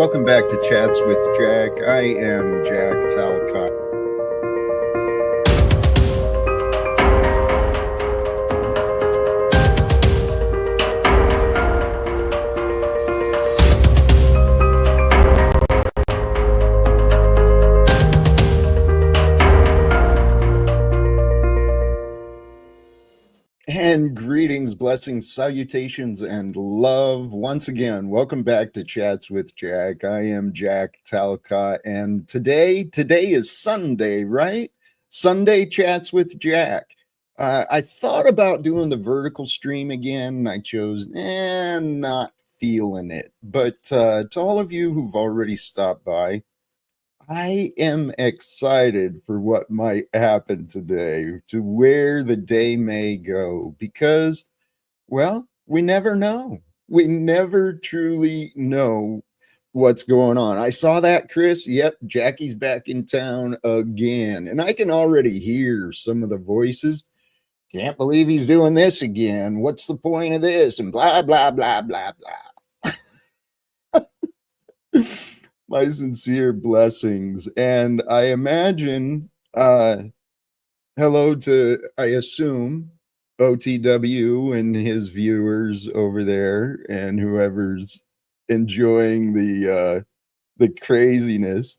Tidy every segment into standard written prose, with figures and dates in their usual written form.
Welcome back to Chats with Jack. I am Jack Talcott. And greetings, blessings, salutations, and love. Once again, welcome back to Chats with Jack. I am Jack Talcott, and today is Sunday, right? Sunday Chats with Jack. I thought about doing the vertical stream again, and I chose, not feeling it. But to all of you who've already stopped by, I am excited for what might happen today, to where the day may go, because, well, we never know. We never truly know what's going on. I saw that, Chris. Yep, Jackie's back in town again. And I can already hear some of the voices. Can't believe he's doing this again. What's the point of this? And blah, blah, blah, blah, blah. My sincere blessings. And I imagine, hello to, I assume, OTW and his viewers over there and whoever's enjoying the craziness.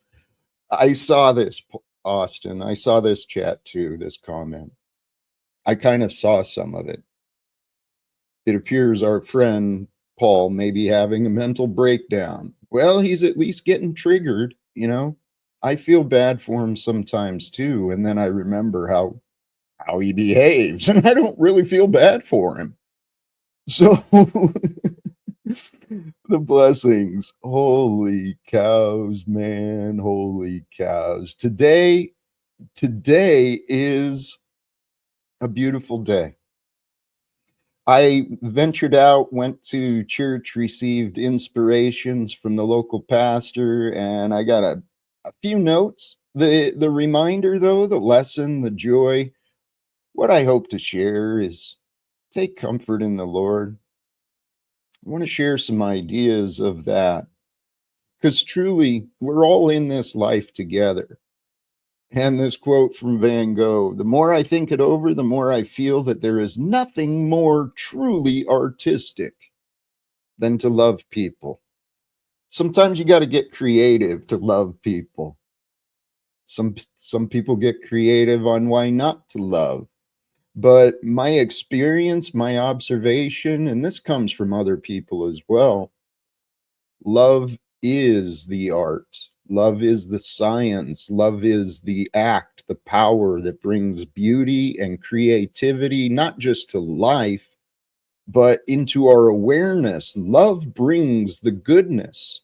I saw this, Austin. I saw this chat too, this comment. I kind of saw some of it. It appears our friend Paul may be having a mental breakdown. Well, he's at least getting triggered, you know. I feel bad for him sometimes too, and then I remember how he behaves, and I don't really feel bad for him. So the blessings. Holy cows, man. Holy cows. Today is a beautiful day. I ventured out, went to church, received inspirations from the local pastor, and I got a few notes. The reminder, though, the lesson, the joy, what I hope to share is take comfort in the Lord. I want to share some ideas of that, because truly, we're all in this life together. And this quote from Van Gogh, the more I think it over, the more I feel that there is nothing more truly artistic than to love people. Sometimes you got to get creative to love people. Some people get creative on why not to love. But my experience, my observation, and this comes from other people as well, love is the art. Love is the science. Love is the act, the power that brings beauty and creativity, not just to life, but into our awareness. Love brings the goodness.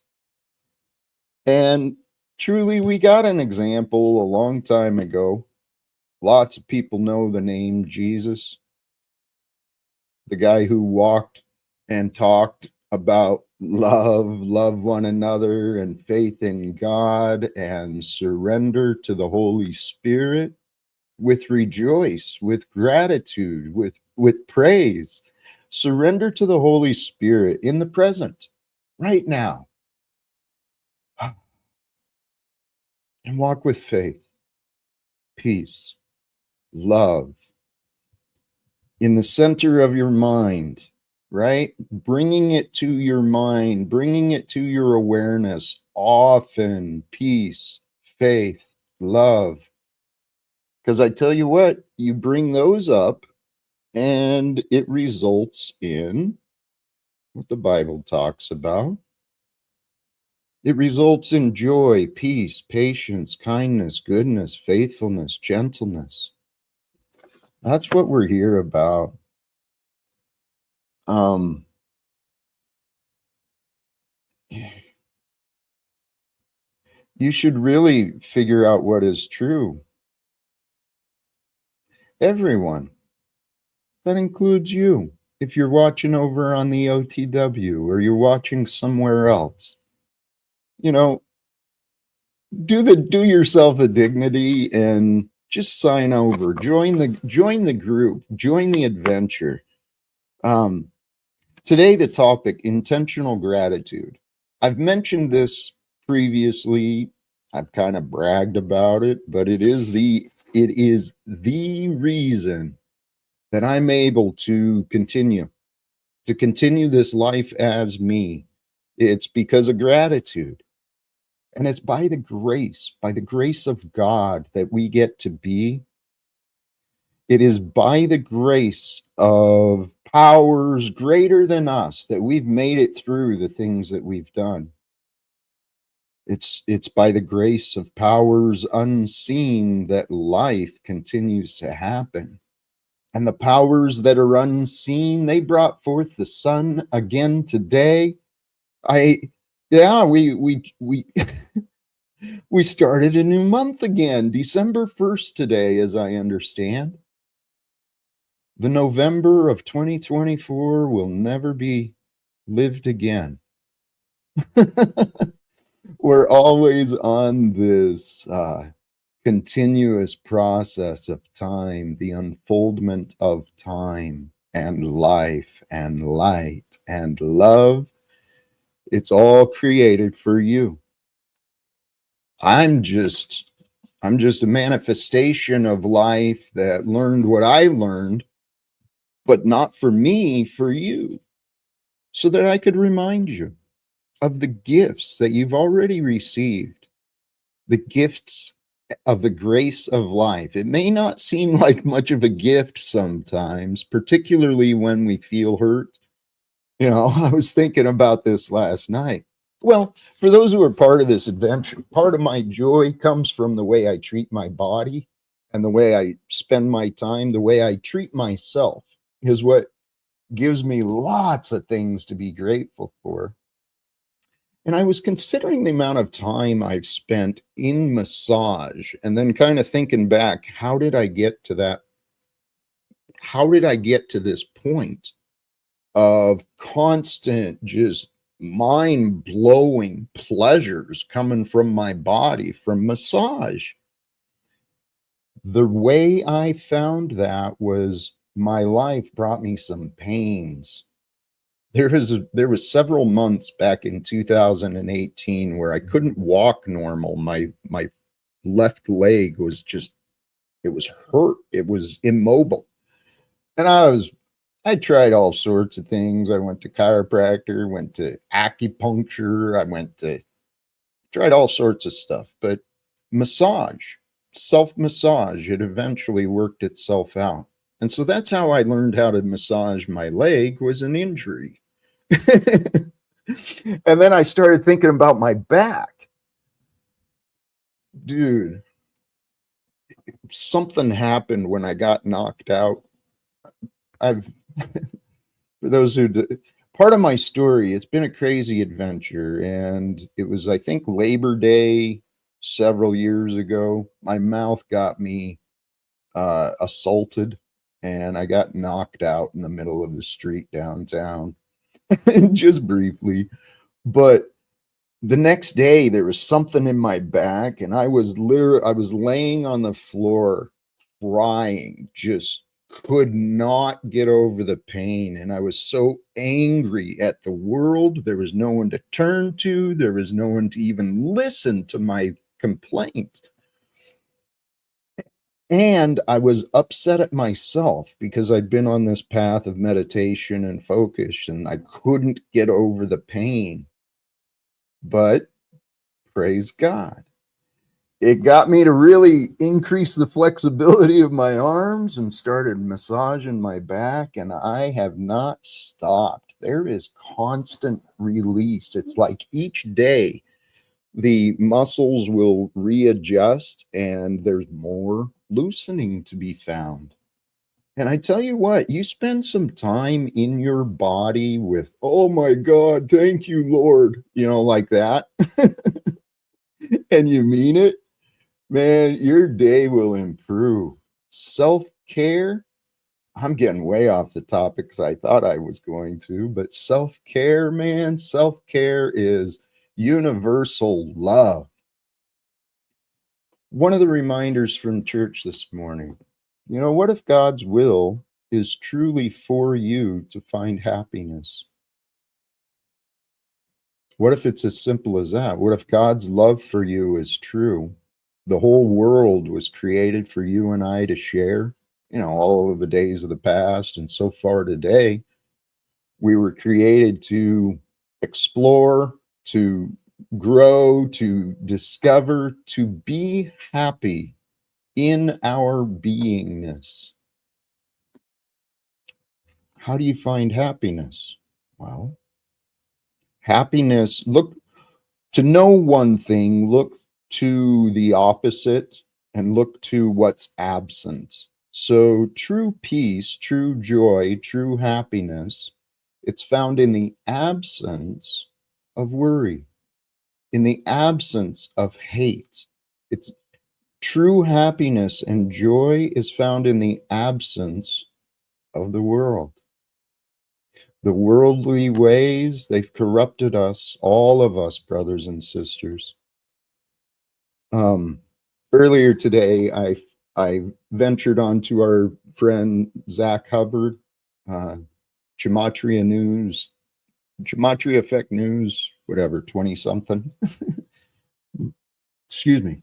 And truly, we got an example a long time ago. Lots of people know the name Jesus, the guy who walked and talked about love one another, and faith in God, and surrender to the Holy Spirit with rejoice, with gratitude, with praise. Surrender to the Holy Spirit in the present, right now, and walk with faith, peace, love in the center of your mind. Right? Bringing it to your mind, bringing it to your awareness, often peace, faith, love. Because I tell you what, you bring those up and it results in what the Bible talks about. It results in joy, peace, patience, kindness, goodness, faithfulness, gentleness. That's what we're here about. You should really figure out what is true. Everyone. That includes you. If you're watching over on the OTW or you're watching somewhere else, you know, do yourself the dignity and just sign over. Join the group. Join the adventure. Today, the topic, intentional gratitude. I've mentioned this previously. I've kind of bragged about it, but it is the reason that I'm able to continue this life as me. It's because of gratitude. And it's by the grace of God that we get to be. It is by the grace of powers greater than us that we've made it through the things that we've done. It's by the grace of powers unseen that life continues to happen. And the powers that are unseen, they brought forth the sun again today. I yeah, we we started a new month again, December 1st today, as I understand. The November of 2024 will never be lived again. We're always on this continuous process of time, the unfoldment of time and life and light and love. It's all created for you. I'm just I'm just a manifestation of life that learned what I learned, but not for me, for you, so that I could remind you of the gifts that you've already received, the gifts of the grace of life. It may not seem like much of a gift sometimes, particularly when we feel hurt. I was thinking about this last night. Well, for those who are part of this adventure, part of my joy comes from the way I treat my body and the way I spend my time, the way I treat myself is what gives me lots of things to be grateful for. And I was considering the amount of time I've spent in massage and then kind of thinking back, how did I get to that? How did I get to this point of constant, just mind blowing pleasures coming from my body from massage? The way I found that was my life brought me some pains. There was several months back in 2018 where I couldn't walk normal. My left leg was just, it was hurt. It was immobile. And I tried all sorts of things. I went to chiropractor, went to acupuncture, tried all sorts of stuff, but massage, self massage, it eventually worked itself out. And so that's how I learned how to massage my leg, was an injury. And then I started thinking about my back. Dude, something happened when I got knocked out. I've, for those who, part of my story, it's been a crazy adventure. And it was, I think, Labor Day several years ago. My mouth got me assaulted and I got knocked out in the middle of the street downtown, just briefly. But the next day there was something in my back and I was laying on the floor crying, just could not get over the pain. And I was so angry at the world. There was no one to turn to. There was no one to even listen to my complaint. And I was upset at myself because I'd been on this path of meditation and focus and I couldn't get over the pain. But praise God, it got me to really increase the flexibility of my arms and started massaging my back, and I have not stopped. There is constant release. It's like each day the muscles will readjust and there's more loosening to be found. And I tell you what, you spend some time in your body with, oh my God, thank you, Lord, like that, and you mean it, man, your day will improve. Self-care, I'm getting way off the topics I thought I was going to, but self-care, man, self-care is universal love. One of the reminders from church this morning, what if God's will is truly for you to find happiness? What if it's as simple as that? What if God's love for you is true? The whole world was created for you and I to share, all of the days of the past and so far today. We were created to explore, to grow, to discover, to be happy in our beingness. How do you find happiness? Well, happiness, look, to know one thing, look to the opposite and look to what's absent. So true peace, true joy, true happiness, it's found in the absence of worry, in the absence of hate. It's true happiness and joy is found in the absence of the world. The worldly ways, they've corrupted us, all of us, brothers and sisters. Earlier today, I ventured onto our friend Zach Hubbard, Gematria News, Gematria Effect News, whatever, 20 something. Excuse me.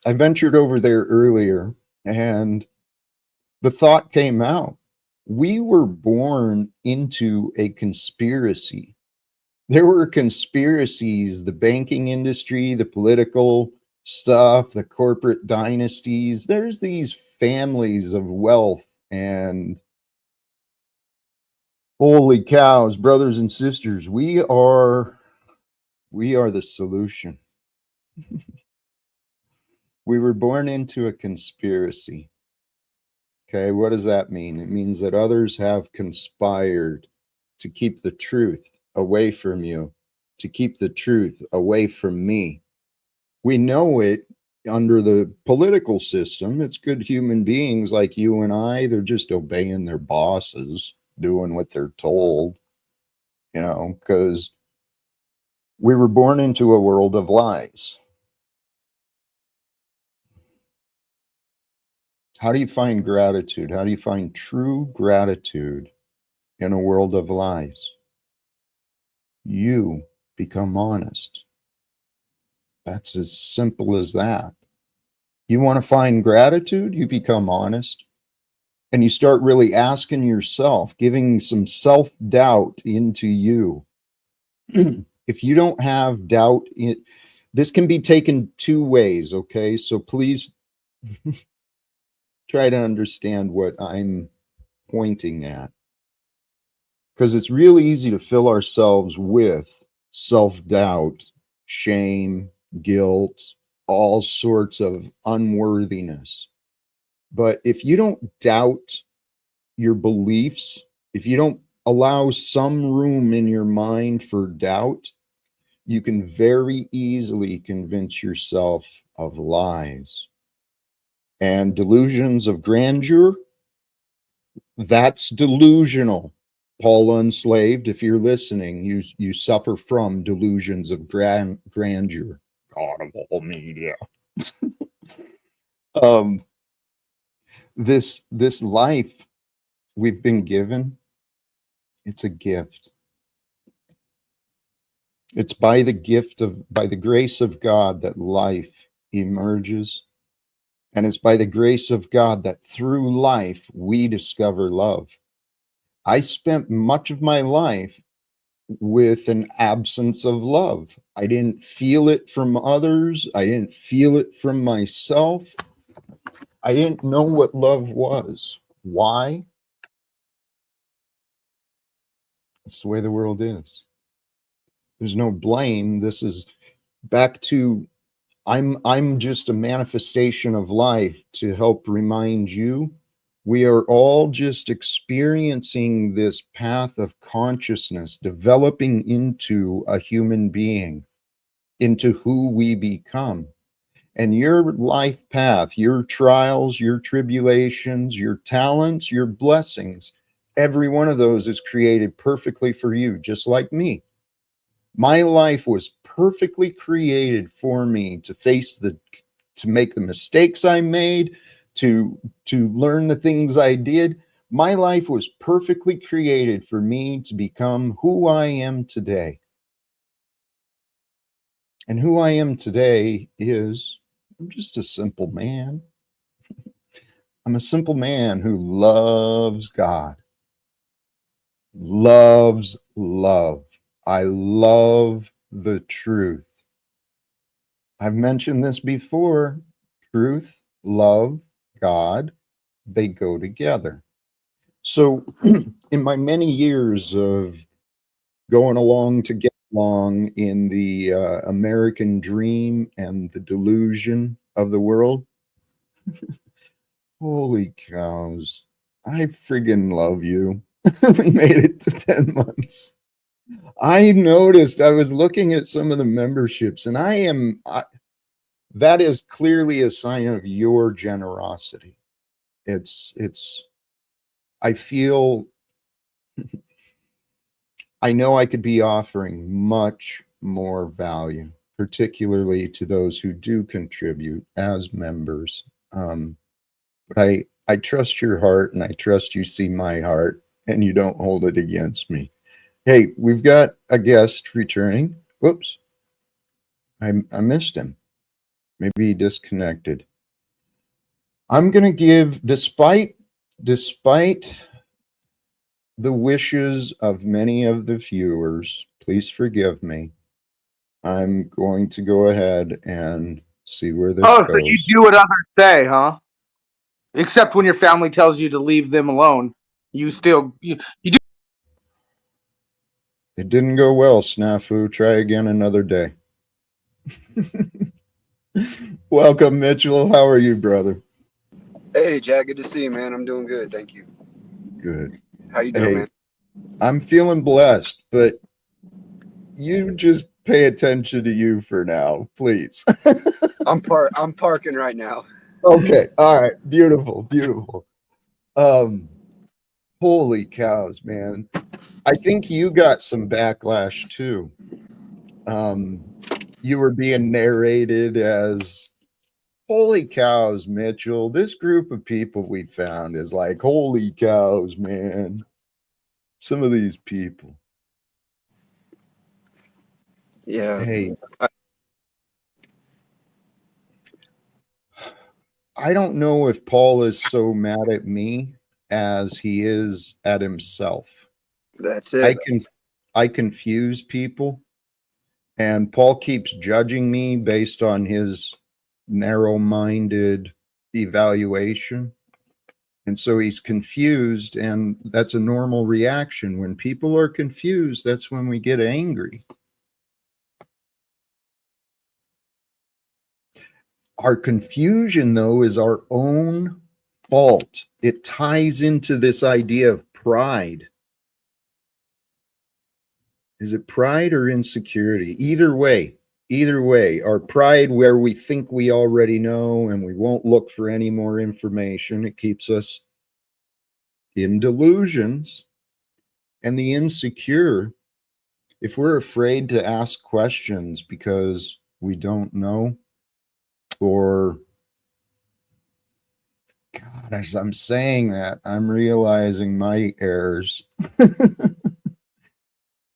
I ventured over there earlier and the thought came out. We were born into a conspiracy. There were conspiracies, the banking industry, the political stuff, the corporate dynasties. There's these families of wealth, and holy cows, brothers and sisters, we are the solution. We were born into a conspiracy. Okay, what does that mean? It means that others have conspired to keep the truth away from you, to keep the truth away from me. We know it under the political system. It's good human beings like you and I. They're just obeying their bosses, doing what they're told, because we were born into a world of lies. How do you find gratitude? How do you find true gratitude in a world of lies? You become honest. That's as simple as that. You want to find gratitude? You become honest. And you start really asking yourself, giving some self-doubt into you. If you don't have doubt, this can be taken two ways, okay? So please try to understand what I'm pointing at. Because it's really easy to fill ourselves with self-doubt, shame, guilt, all sorts of unworthiness. But if you don't doubt your beliefs, if you don't allow some room in your mind for doubt, you can very easily convince yourself of lies. And delusions of grandeur, that's delusional. Paul Unslaved, if you're listening, you suffer from delusions of grandeur. God of all media. This life we've been given, it's a gift. It's by the grace of God that life emerges. And it's by the grace of God that through life we discover love. I spent much of my life with an absence of love. I didn't feel it from others. I didn't feel it from myself. I didn't know what love was. Why? It's the way the world is. There's no blame. This is back to I'm just a manifestation of life to help remind you. We are all just experiencing this path of consciousness, developing into a human being, into who we become. And your life path, your trials, your tribulations, your talents, your blessings, every one of those is created perfectly for you, just like me. My life was perfectly created for me to to make the mistakes I made, to learn the things I did. My life was perfectly created for me to become who I am today. And who I am today is I'm just a simple man. I'm a simple man who loves God, loves love. I love the truth. I've mentioned this before. Truth, love, God, they go together. So, in my many years of going along to get along in the American dream and the delusion of the world, holy cows, I friggin' love you. We made it to 10 months. I noticed I was looking at some of the memberships, and that is clearly a sign of your generosity. It's I feel I know I could be offering much more value, particularly to those who do contribute as members. But I trust your heart, and I trust you see my heart, and you don't hold it against me. Hey, we've got a guest returning. Whoops, I missed him. Maybe he disconnected. I'm gonna give, despite the wishes of many of the viewers, please forgive me. I'm going to go ahead and see where this Oh, goes. so you do what others say, huh? Except when your family tells you to leave them alone, you still you do. It didn't go well, Snafu. Try again another day. Welcome, Mitchell. How are you, brother? Hey, Jack. Good to see you, man. I'm doing good. Thank you. Good. How you doing, Hey, man? I'm feeling blessed, but you just pay attention to you for now, please. I'm parking right now. Okay. All right. Beautiful. Beautiful. Holy cows, man. I think you got some backlash too. You were being narrated as, holy cows, Mitchell. This group of people we found is like, holy cows, man. Some of these people. Yeah. Hey, I don't know if Paul is so mad at me as he is at himself. That's it. I confuse people, and Paul keeps judging me based on his narrow-minded evaluation. And so he's confused, and that's a normal reaction. When people are confused, that's when we get angry. Our confusion, though, is our own fault. It ties into this idea of pride. Is it pride or insecurity? Either way, our pride, where we think we already know and we won't look for any more information, it keeps us in delusions. And the insecure, if we're afraid to ask questions because we don't know, or God, as I'm saying that, I'm realizing my errors.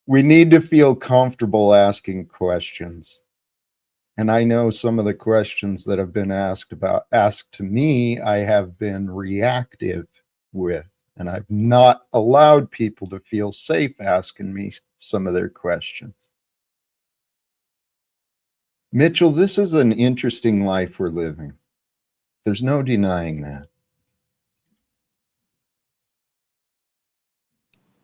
We need to feel comfortable asking questions. And I know some of the questions that have been asked to me, I have been reactive with, and I've not allowed people to feel safe asking me some of their questions. Mitchell, this is an interesting life we're living. There's no denying that.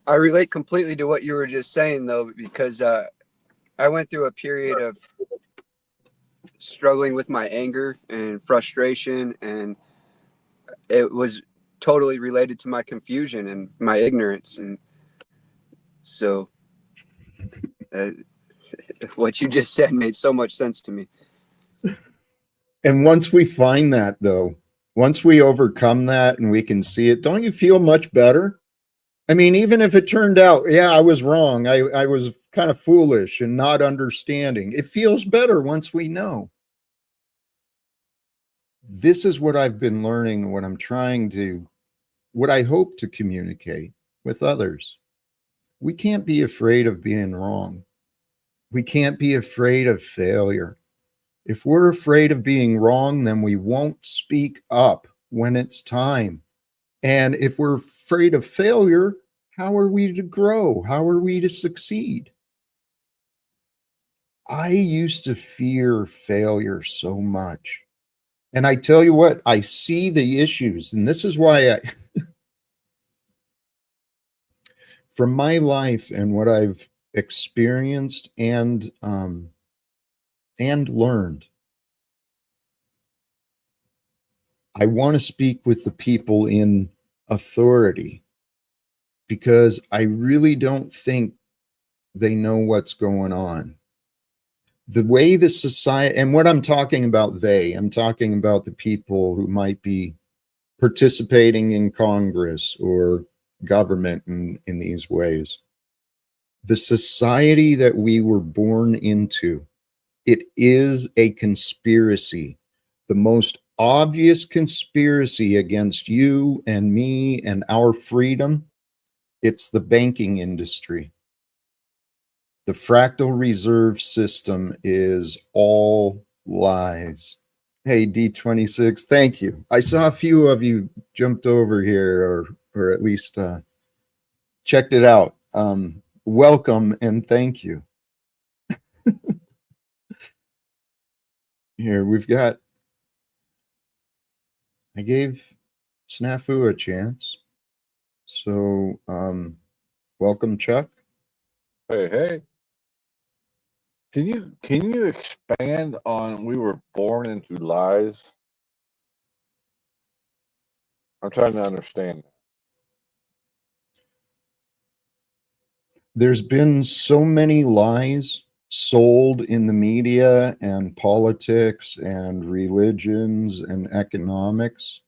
I relate completely to what you were just saying, though, because I went through a period of struggling with my anger and frustration, and it was totally related to my confusion and my ignorance. And so uh, what you just said made so much sense to me. And once we find that, though, once we overcome that and we can see it, don't you feel much better? I mean, even if it turned out, yeah, I was wrong. I was kind of foolish and not understanding. It feels better once we know. This is what I've been learning, what I hope to communicate with others. We can't be afraid of being wrong. We can't be afraid of failure. If we're afraid of being wrong, then we won't speak up when it's time. And if we're afraid of failure, how are we to grow? How are we to succeed? I used to fear failure so much. And I tell you what, I see the issues. And this is why from my life and what I've experienced and learned, I want to speak with the people in authority because I really don't think they know what's going on. The way the society, and what I'm talking about, I'm talking about the people who might be participating in Congress or government in these ways. The society that we were born into, it is a conspiracy. The most obvious conspiracy against you and me and our freedom, it's the banking industry. The fractal reserve system is all lies. Hey, D26, thank you. I saw a few of you jumped over here or at least checked it out. Welcome and thank you. Here, I gave Snafu a chance. So, welcome, Chuck. Hey, hey. Can you expand on we were born into lies? I'm trying to understand. There's been so many lies sold in the media and politics and religions and economics.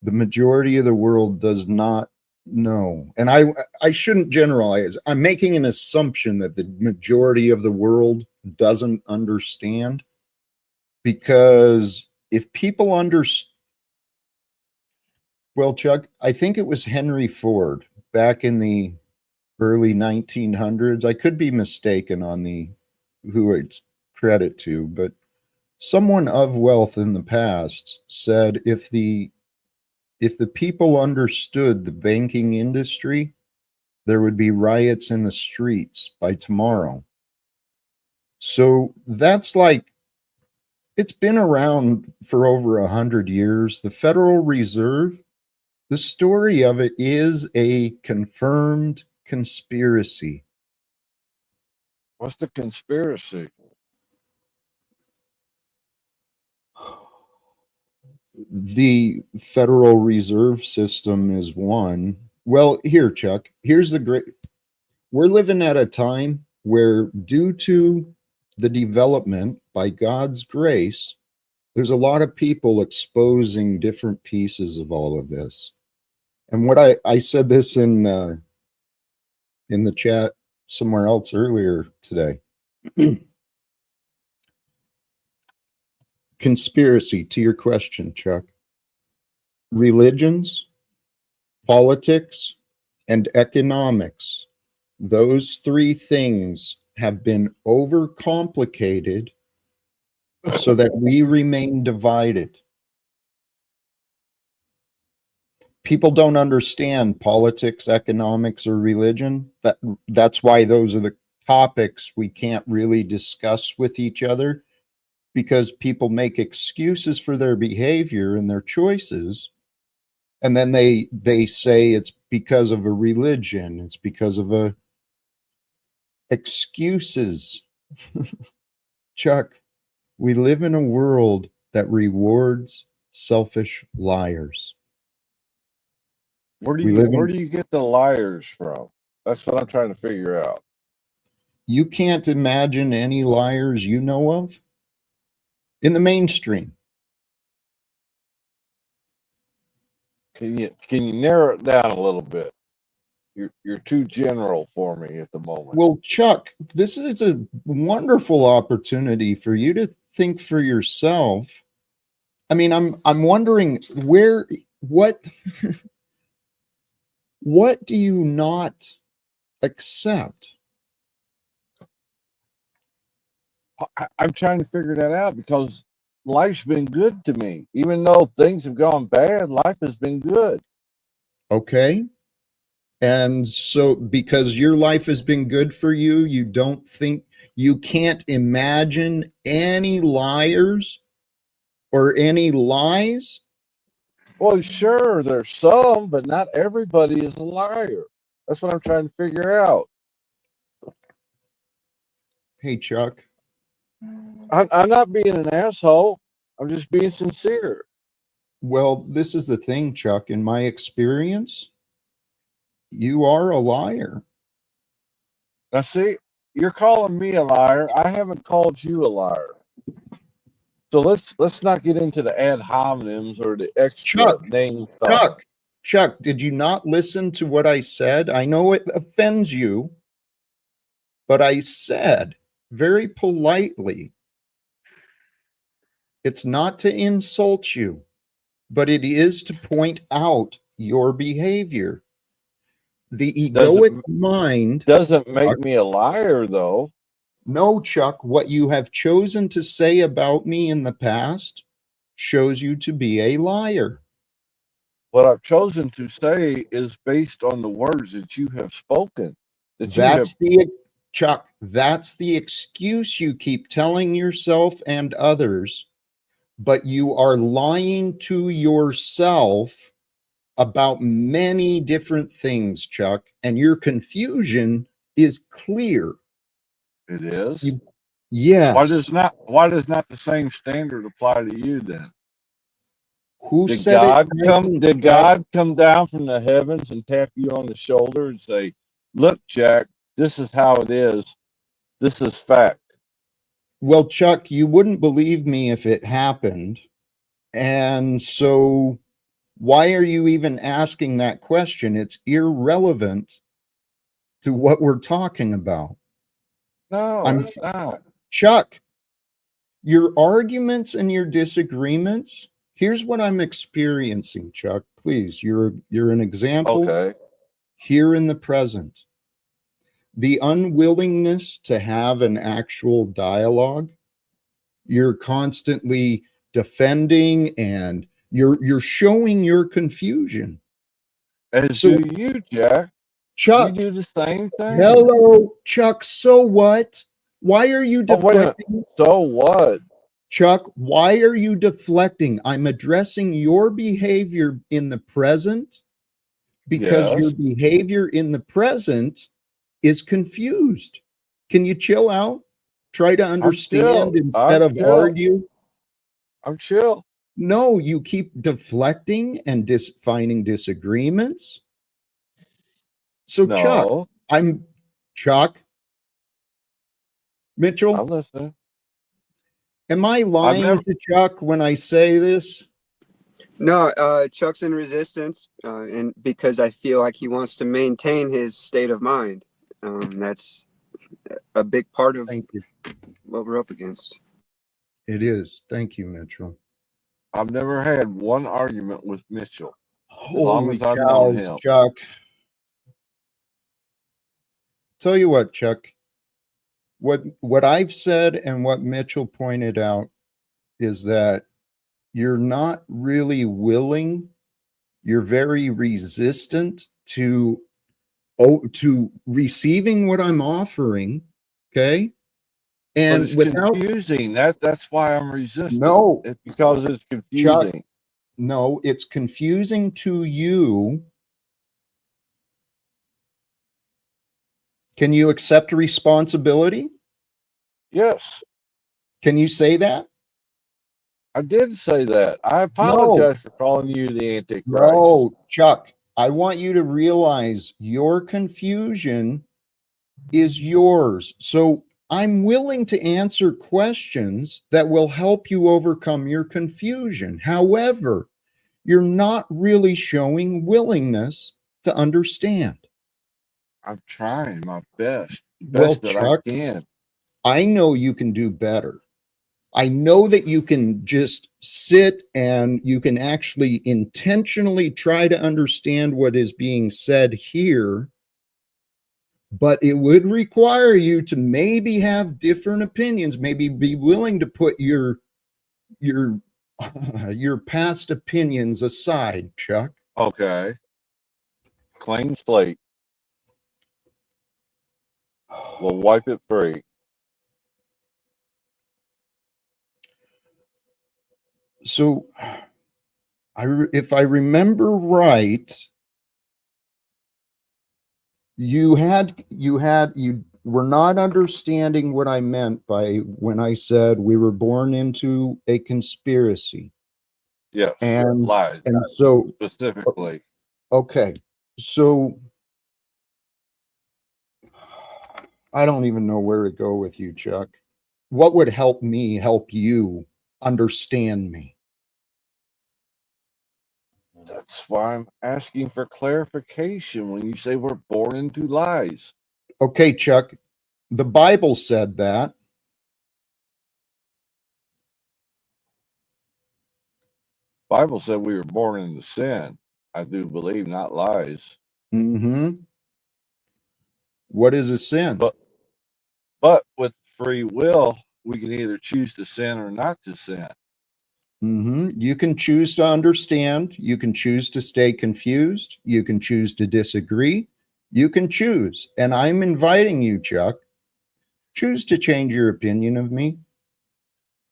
The majority of the world does not know. And I shouldn't generalize. I'm making an assumption that the majority of the world doesn't understand, because if people understand, well, Chuck, I think it was Henry Ford back in the early 1900s. I could be mistaken on who it's credit to, but someone of wealth in the past said if the people understood the banking industry, there would be riots in the streets by tomorrow. So that's like, it's been around for over 100 years. The Federal Reserve, the story of it is a confirmed conspiracy. What's the conspiracy? The Federal Reserve System is one. Well, here, Chuck, here's the great, we're living at a time where, due to the development by God's grace, there's a lot of people exposing different pieces of all of this. And what I said this in the chat somewhere else earlier today. Conspiracy, to your question, Chuck. Religions, politics, and economics, those three things have been overcomplicated so that we remain divided. People don't understand politics, economics, or religion. That's why those are the topics we can't really discuss with each other, because people make excuses for their behavior and their choices. And then they say it's because of a religion. It's because of a excuses. Chuck, we live in a world that rewards selfish liars. Where do you get the liars from? That's what I'm trying to figure out. You can't imagine any liars you know of in the mainstream. Can you narrow it down a little bit? You're too general for me at the moment. Well, Chuck, this is a wonderful opportunity for you to think for yourself. I mean, I'm wondering what do you not accept? I'm trying to figure that out because life's been good to me. Even though things have gone bad, life has been good. Okay. And so, because your life has been good for you, you don't think you can't imagine any liars or any lies? Well, sure, there's some, but not everybody is a liar. That's what I'm trying to figure out. Hey, Chuck. I'm not being an asshole. I'm just being sincere. Well, this is the thing, Chuck. In my experience, you are a liar. Now, see, you're calling me a liar. I haven't called you a liar. So let's not get into the ad hominems or the extra Chuck, name stuff. Chuck, did you not listen to what I said? I know it offends you, but I said very politely, it's not to insult you, but it is to point out your behavior. The egoic mind. Doesn't make me a liar, though. No, Chuck, what you have chosen to say about me in the past shows you to be a liar. What I've chosen to say is based on the words that you have spoken. Chuck, that's the excuse you keep telling yourself and others, but you are lying to yourself about many different things, Chuck, and your confusion is clear. It is. Yes. Why does not the same standard apply to you then? Who Did said God it? come? Did God come down from the heavens and tap you on the shoulder and say, "Look, Jack, this is how it is. This is fact." Well, Chuck, you wouldn't believe me if it happened. And so why are you even asking that question? It's irrelevant to what we're talking about. No, it's not. Chuck, your arguments and your disagreements, here's what I'm experiencing, Chuck. Please, you're an example. Okay. Here in the present. The unwillingness to have an actual dialogue. You're constantly defending and you're showing your confusion. As So, do you, Jack. Chuck, You do the same thing. hello, Chuck. So what? Why are you Oh, wait a minute. deflecting? So what? Chuck, why are you deflecting? I'm addressing your behavior in the present because your Yes. behavior in the present is confused. Can you chill out? Try to understand instead of argue. I'm chill. No, you keep deflecting and finding disagreements. So, No. Chuck Mitchell. I'm listening. Am I lying to Chuck when I say this? No, Chuck's in resistance, and because I feel like he wants to maintain his state of mind. That's a big part of what we're up against. It is. Thank you, Mitchell. I've never had one argument with Mitchell. Holy cows, Chuck. Tell you what, Chuck, what I've said and what Mitchell pointed out is that you're not really willing, you're very resistant to receiving what I'm offering, okay? And but it's confusing. That's why I'm resistant. No, it's because it's confusing. Chuck, no, it's confusing to you. Can you accept responsibility? Yes. Can you say that? I did say that. I apologize for calling you the Antichrist. No, Chuck, I want you to realize your confusion is yours. So I'm willing to answer questions that will help you overcome your confusion. However, you're not really showing willingness to understand. I'm trying my best. Well, Best that Chuck, I can. I know you can do better. I know that you can just sit and you can actually intentionally try to understand what is being said here. but it would require you to maybe have different opinions, maybe be willing to put your your past opinions aside, Chuck. Okay. Clean slate. We'll wipe it free. So, if I remember right, you were not understanding what I meant by when I said we were born into a conspiracy. Yes. And Lies. and so, Specifically. okay, so I don't even know where to go with you, Chuck. What would help me help you understand me? That's why I'm asking for clarification when you say we're born into lies. Okay, Chuck, the Bible said that. Bible said we were born into sin. I do believe, not lies. Mm-hmm. What is a sin? But with free will, we can either choose to sin or not to sin. Mm-hmm. You can choose to understand. You can choose to stay confused. You can choose to disagree. You can choose. And I'm inviting you, Chuck, choose to change your opinion of me.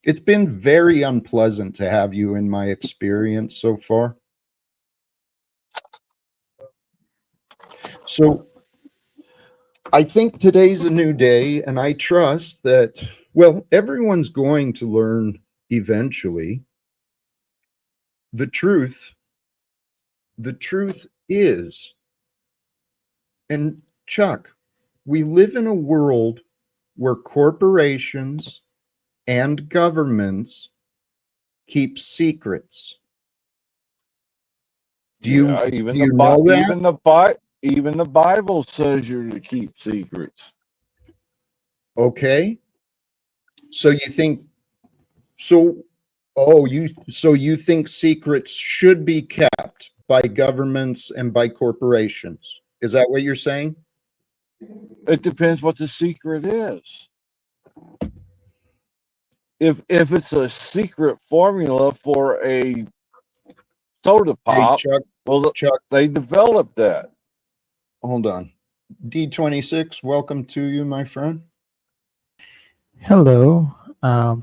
It's been very unpleasant to have you in my experience so far. So I think today's a new day, and I trust that, well, everyone's going to learn eventually the truth. The truth is, and Chuck, we live in a world where corporations and governments keep secrets. Do you know that? Even the Bible says you're to keep secrets. Okay. So you think you think secrets should be kept by governments and by corporations. Is that what you're saying? It depends what the secret is. If it's a secret formula for a soda pop, Hey, Chuck, they developed that. hold on. D26, welcome to you, my friend. Hello.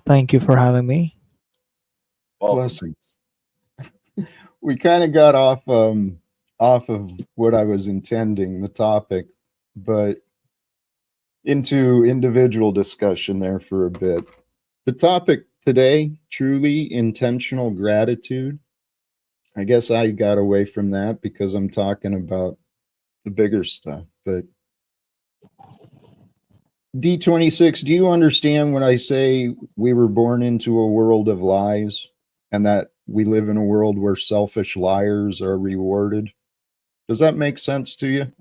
Thank you for having me. Blessings. We kind of got off of what I was intending, the topic, but into individual discussion there for a bit. The topic today, truly intentional gratitude. I guess I got away from that because I'm talking about the bigger stuff. But D26, do you understand when I say we were born into a world of lies and that we live in a world where selfish liars are rewarded? Does that make sense to you?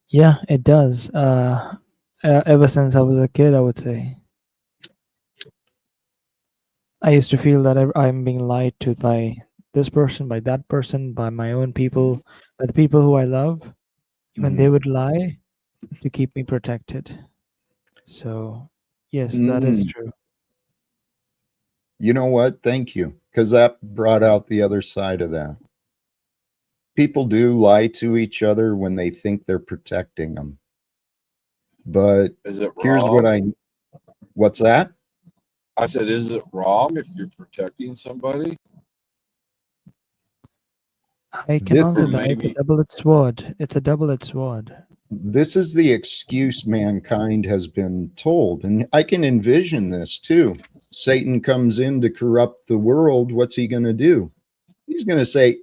Yeah, it does. Ever since I was a kid, I would say. I used to feel that I'm being lied to by this person, by that person, by my own people, by the people who I love. Even they would lie to keep me protected. So, yes, that is true. You know what? Thank you. Because that brought out the other side of that. People do lie to each other when they think they're protecting them. But is it here's wrong? What's that? I said, is it wrong if you're protecting somebody? I can answer that. It's a double-edged sword. It's a double-edged sword. This is the excuse mankind has been told. And I can envision this too. Satan comes in to corrupt the world. What's he going to do? He's going to say,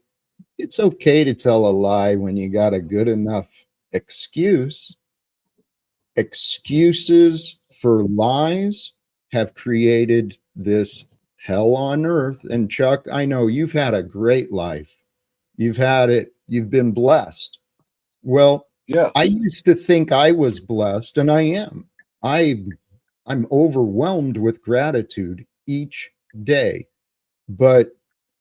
it's okay to tell a lie when you got a good enough excuse. Excuses for lies have created this hell on earth. And Chuck, I know you've had a great life. You've been blessed. Well, yeah. I used to think I was blessed, and I am. I'm overwhelmed with gratitude each day. But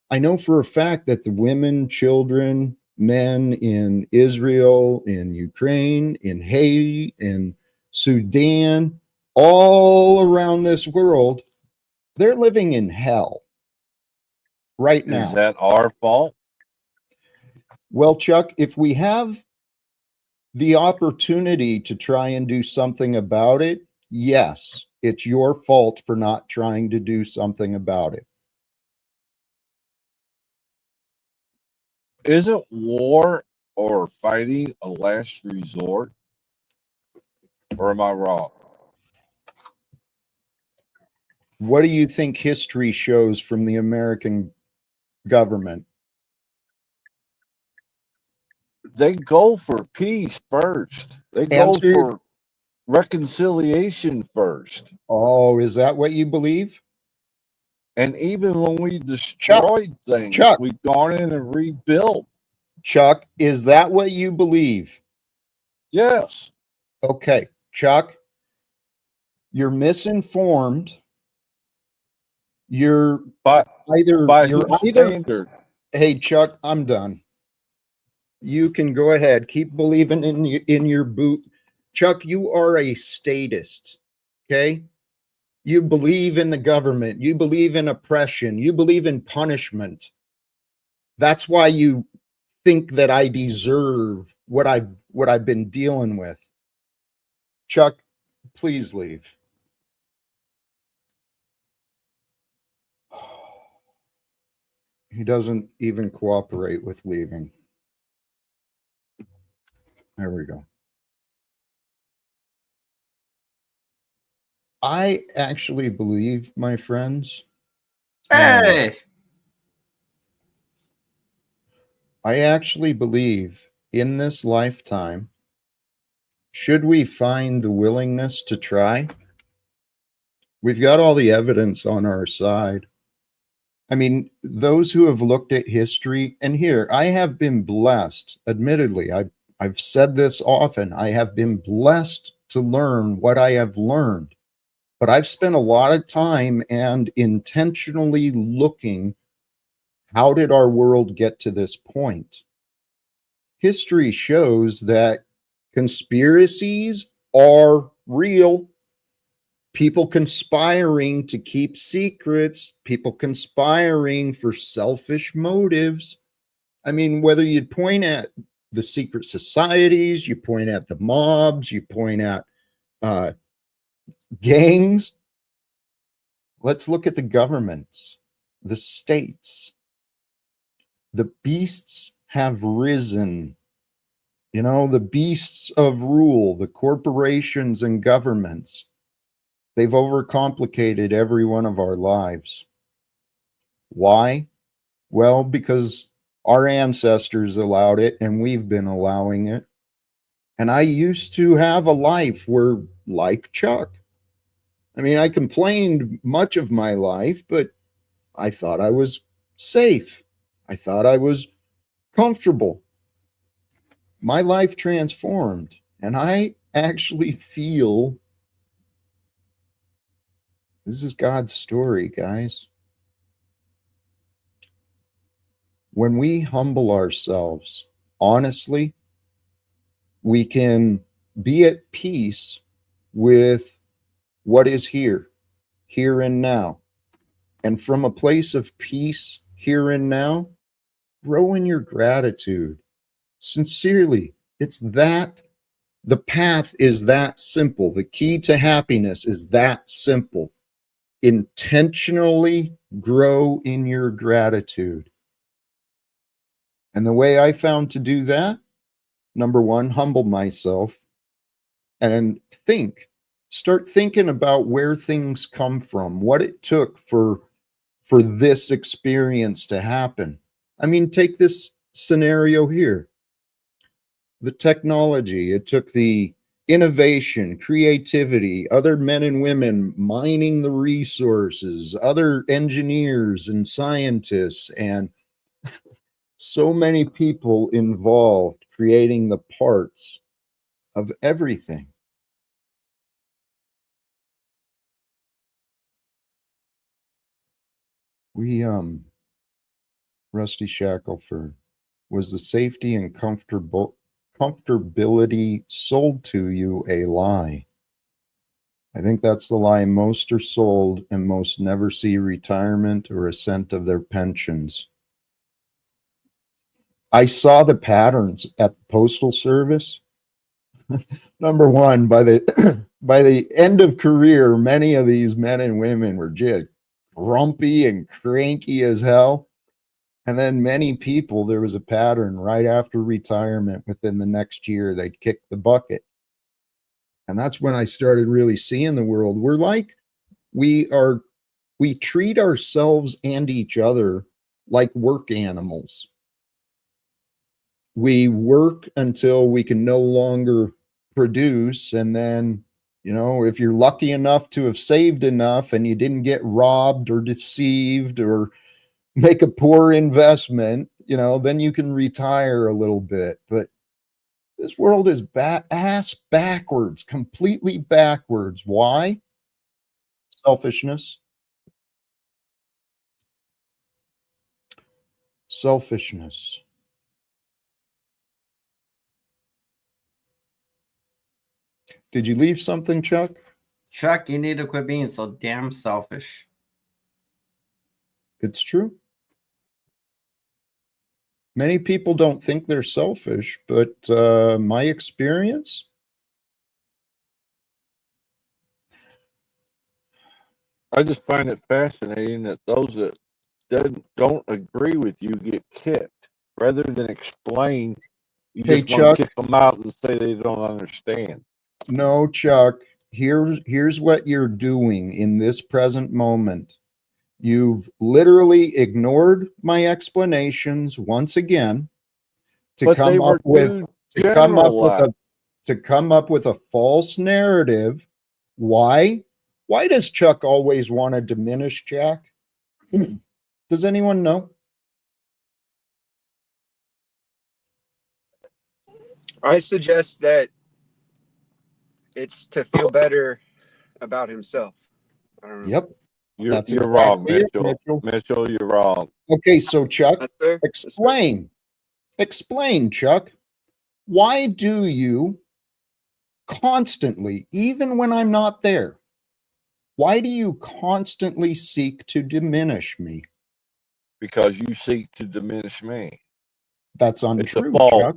I know for a fact that the women, children, men in Israel, in Ukraine, in Haiti, in Sudan, all around this world, they're living in hell right now. Is that our fault? Well, Chuck, if we have the opportunity to try and do something about it, yes, it's your fault for not trying to do something about it. Isn't war or fighting a last resort? Or am I wrong? What do you think history shows from the American government? They go for peace first. They go Answer. for reconciliation first. Oh, is that what you believe? And even when we destroyed things, Chuck. we've gone in and rebuilt. Chuck, is that what you believe? Yes. Okay, Chuck, you're misinformed. You're By either whose standard? Hey, Chuck, I'm done. You can go ahead. Keep believing in your boot. Chuck, you are a statist, okay? You believe in the government. You believe in oppression. You believe in punishment. That's why you think that I deserve what I've been dealing with. Chuck, please leave. He doesn't even cooperate with leaving. There we go. I actually believe, my friends. Hey! I actually believe in this lifetime, should we find the willingness to try, we've got all the evidence on our side. I mean, those who have looked at history, and here, I have been blessed, admittedly, I've said this often, I have been blessed to learn what I have learned, but I've spent a lot of time and intentionally looking, how did our world get to this point? History shows that conspiracies are real. People conspiring to keep secrets, people conspiring for selfish motives. I mean, whether you point at the secret societies, you point at the mobs, you point at gangs. Let's look at the governments, the states. The beasts have risen. You know, the beasts of rule, the corporations and governments. They've overcomplicated every one of our lives. Why? Well, because our ancestors allowed it and we've been allowing it. And I used to have a life where, like Chuck, I mean, I complained much of my life, but I thought I was safe. I thought I was comfortable. My life transformed, and I actually feel this is God's story, guys. When we humble ourselves, honestly, we can be at peace with what is here and now. And from a place of peace here and now, grow in your gratitude. Sincerely, it's that, the path is that simple. The key to happiness is that simple. Intentionally grow in your gratitude. And the way I found to do that, number one, humble myself and start thinking about where things come from, what it took for this experience to happen. I mean, take this scenario here. The technology, it took the innovation, creativity, other men and women mining the resources, other engineers and scientists, and so many people involved creating the parts of everything. We Rusty Shackelford, was the safety and comfortability sold to you a lie? I think that's the lie most are sold, and most never see retirement or a cent of their pensions. I saw the patterns at the Postal Service. Number one, by the by the end of career, many of these men and women were just grumpy and cranky as hell. And then many people, there was a pattern right after retirement, within the next year, they'd kick the bucket. And that's when I started really seeing the world. We treat ourselves and each other like work animals. We work until we can no longer produce. And then, if you're lucky enough to have saved enough and you didn't get robbed or deceived or make a poor investment, then you can retire a little bit. But this world is ass backwards, completely backwards. Why? Selfishness. Selfishness. Did you leave something, Chuck? Chuck, you need to quit being so damn selfish. It's true. Many people don't think they're selfish, but my experience, I just find it fascinating that those that don't agree with you get kicked rather than explain. You Hey, just want to Chuck. kick them out and say they don't understand. No, Chuck, here's what you're doing in this present moment. You've literally ignored my explanations once again to But they come were up with too to come up with generalized. a false narrative. Why? Why does Chuck always want to diminish Jack? Does anyone know? I suggest that it's to feel better about himself. I don't know. Yep. You're That's wrong, exactly it, Mitchell. Mitchell. Mitchell, you're wrong. Okay, so Chuck, That's fair. explain, Chuck. Why do you constantly, even when I'm not there, why do you constantly seek to diminish me? Because you seek to diminish me. That's It's a untrue, fault. Chuck.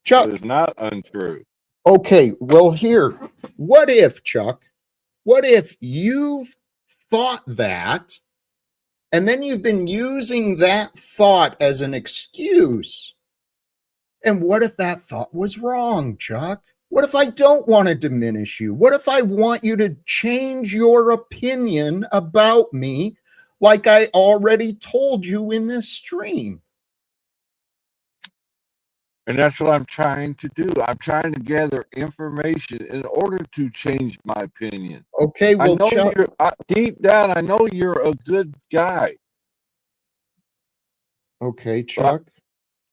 Chuck. It is not untrue. Okay, well, here, what if, Chuck, what if you've thought that, and then you've been using that thought as an excuse? And what if that thought was wrong, Chuck? What if I don't want to diminish you? What if I want you to change your opinion about me like I already told you in this stream? And that's what I'm trying to do. I'm trying to gather information in order to change my opinion. Okay, well, I know Chuck, deep down, I know you're a good guy. okay, Chuck.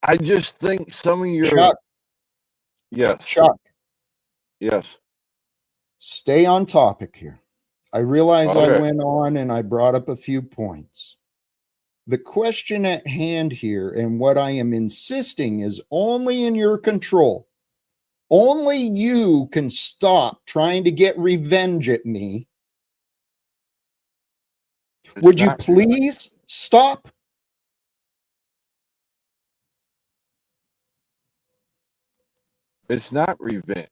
I just think some of your Chuck. Yes. Chuck. Yes. Stay on topic here. I realize Okay. I went on and I brought up a few points. The question at hand here, and what I am insisting, is only in your control. Only you can stop trying to get revenge at me. Would you please stop? It's not revenge.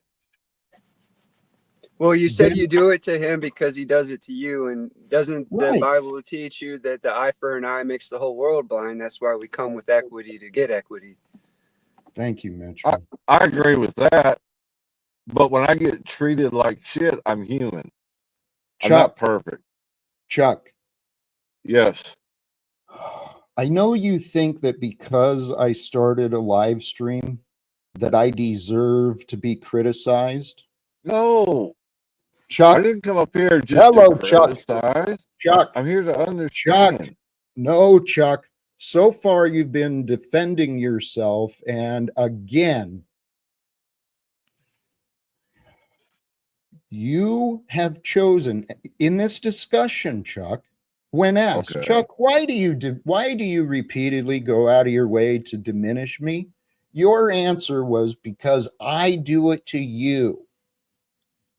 Well, you said you do it to him because he does it to you, and doesn't the Right. Bible teach you that the eye for an eye makes the whole world blind? That's why we come with equity to get equity. Thank you, Mitchell. I agree with that. But when I get treated like shit, I'm human. I'm not perfect. Chuck. Yes. I know you think that because I started a live stream that I deserve to be criticized. No. Chuck. I didn't come up here just to criticize. Chuck. I'm here to understand. Chuck. No, Chuck. So far, you've been defending yourself. And again, you have chosen in this discussion, Chuck, When asked, Okay. Chuck, why do you repeatedly go out of your way to diminish me? Your answer was, because I do it to you.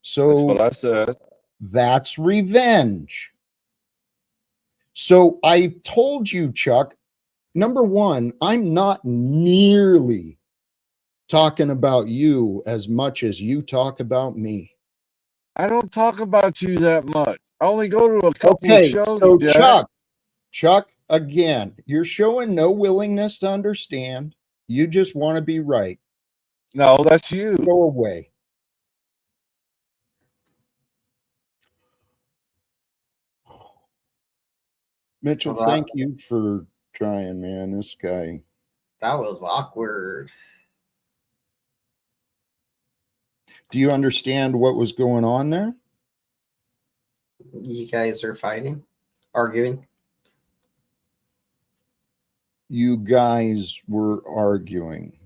That's So what I said. that's revenge. So I told you, Chuck, number one, I'm not nearly talking about you as much as you talk about me. I don't talk about you that much. I only go to a couple of Okay, shows, so Jack. Chuck, again, you're showing no willingness to understand. You just want to be right. No, that's you. Go away. Mitchell, Well, that- thank you for trying, man. This guy. That was awkward. Do you understand what was going on there? You guys are fighting, arguing. You guys were arguing.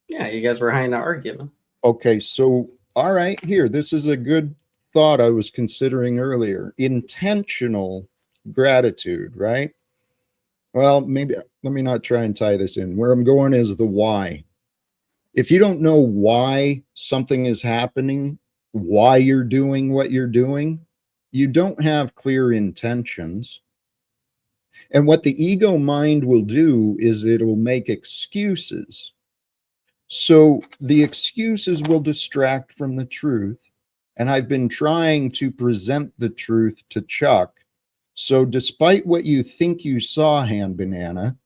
Yeah, you guys were having an argument. Okay, so all right, here. This is a good thought I was considering earlier. Intentional gratitude, right? Well, maybe let me not try and tie this in. Where I'm going is the why. If you don't know why something is happening, why you're doing what you're doing, you don't have clear intentions. And what the ego mind will do is it will make excuses. So the excuses will distract from the truth. And I've been trying to present the truth to Chuck. So despite what you think you saw, Hand Banana,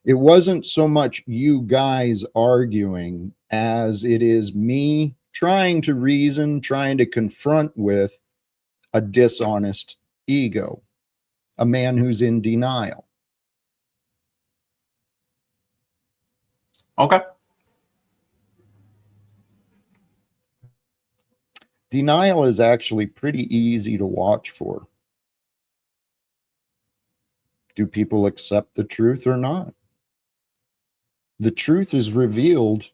it wasn't so much you guys arguing as it is me trying to reason, trying to confront with a dishonest ego, a man who's in denial. Okay. Denial is actually pretty easy to watch for. Do people accept the truth or not? The truth is revealed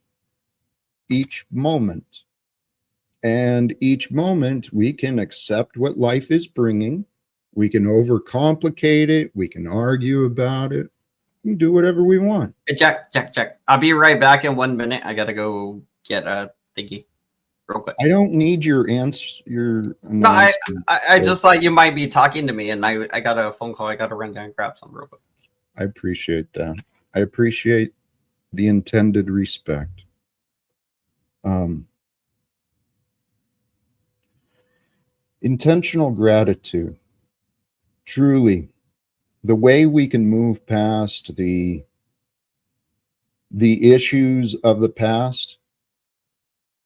each moment. And each moment we can accept what life is bringing. We can overcomplicate it. We can argue about it. We can do whatever we want. Hey, Jack. I'll be right back in 1 minute. I gotta go get a thingy real quick. I don't need your answer. Your No, I announcement. just thought you might be talking to me, and I got a phone call. I got to run down and grab some real quick. I appreciate that. I appreciate the intended respect. Intentional gratitude. Truly, the way we can move past the issues of the past,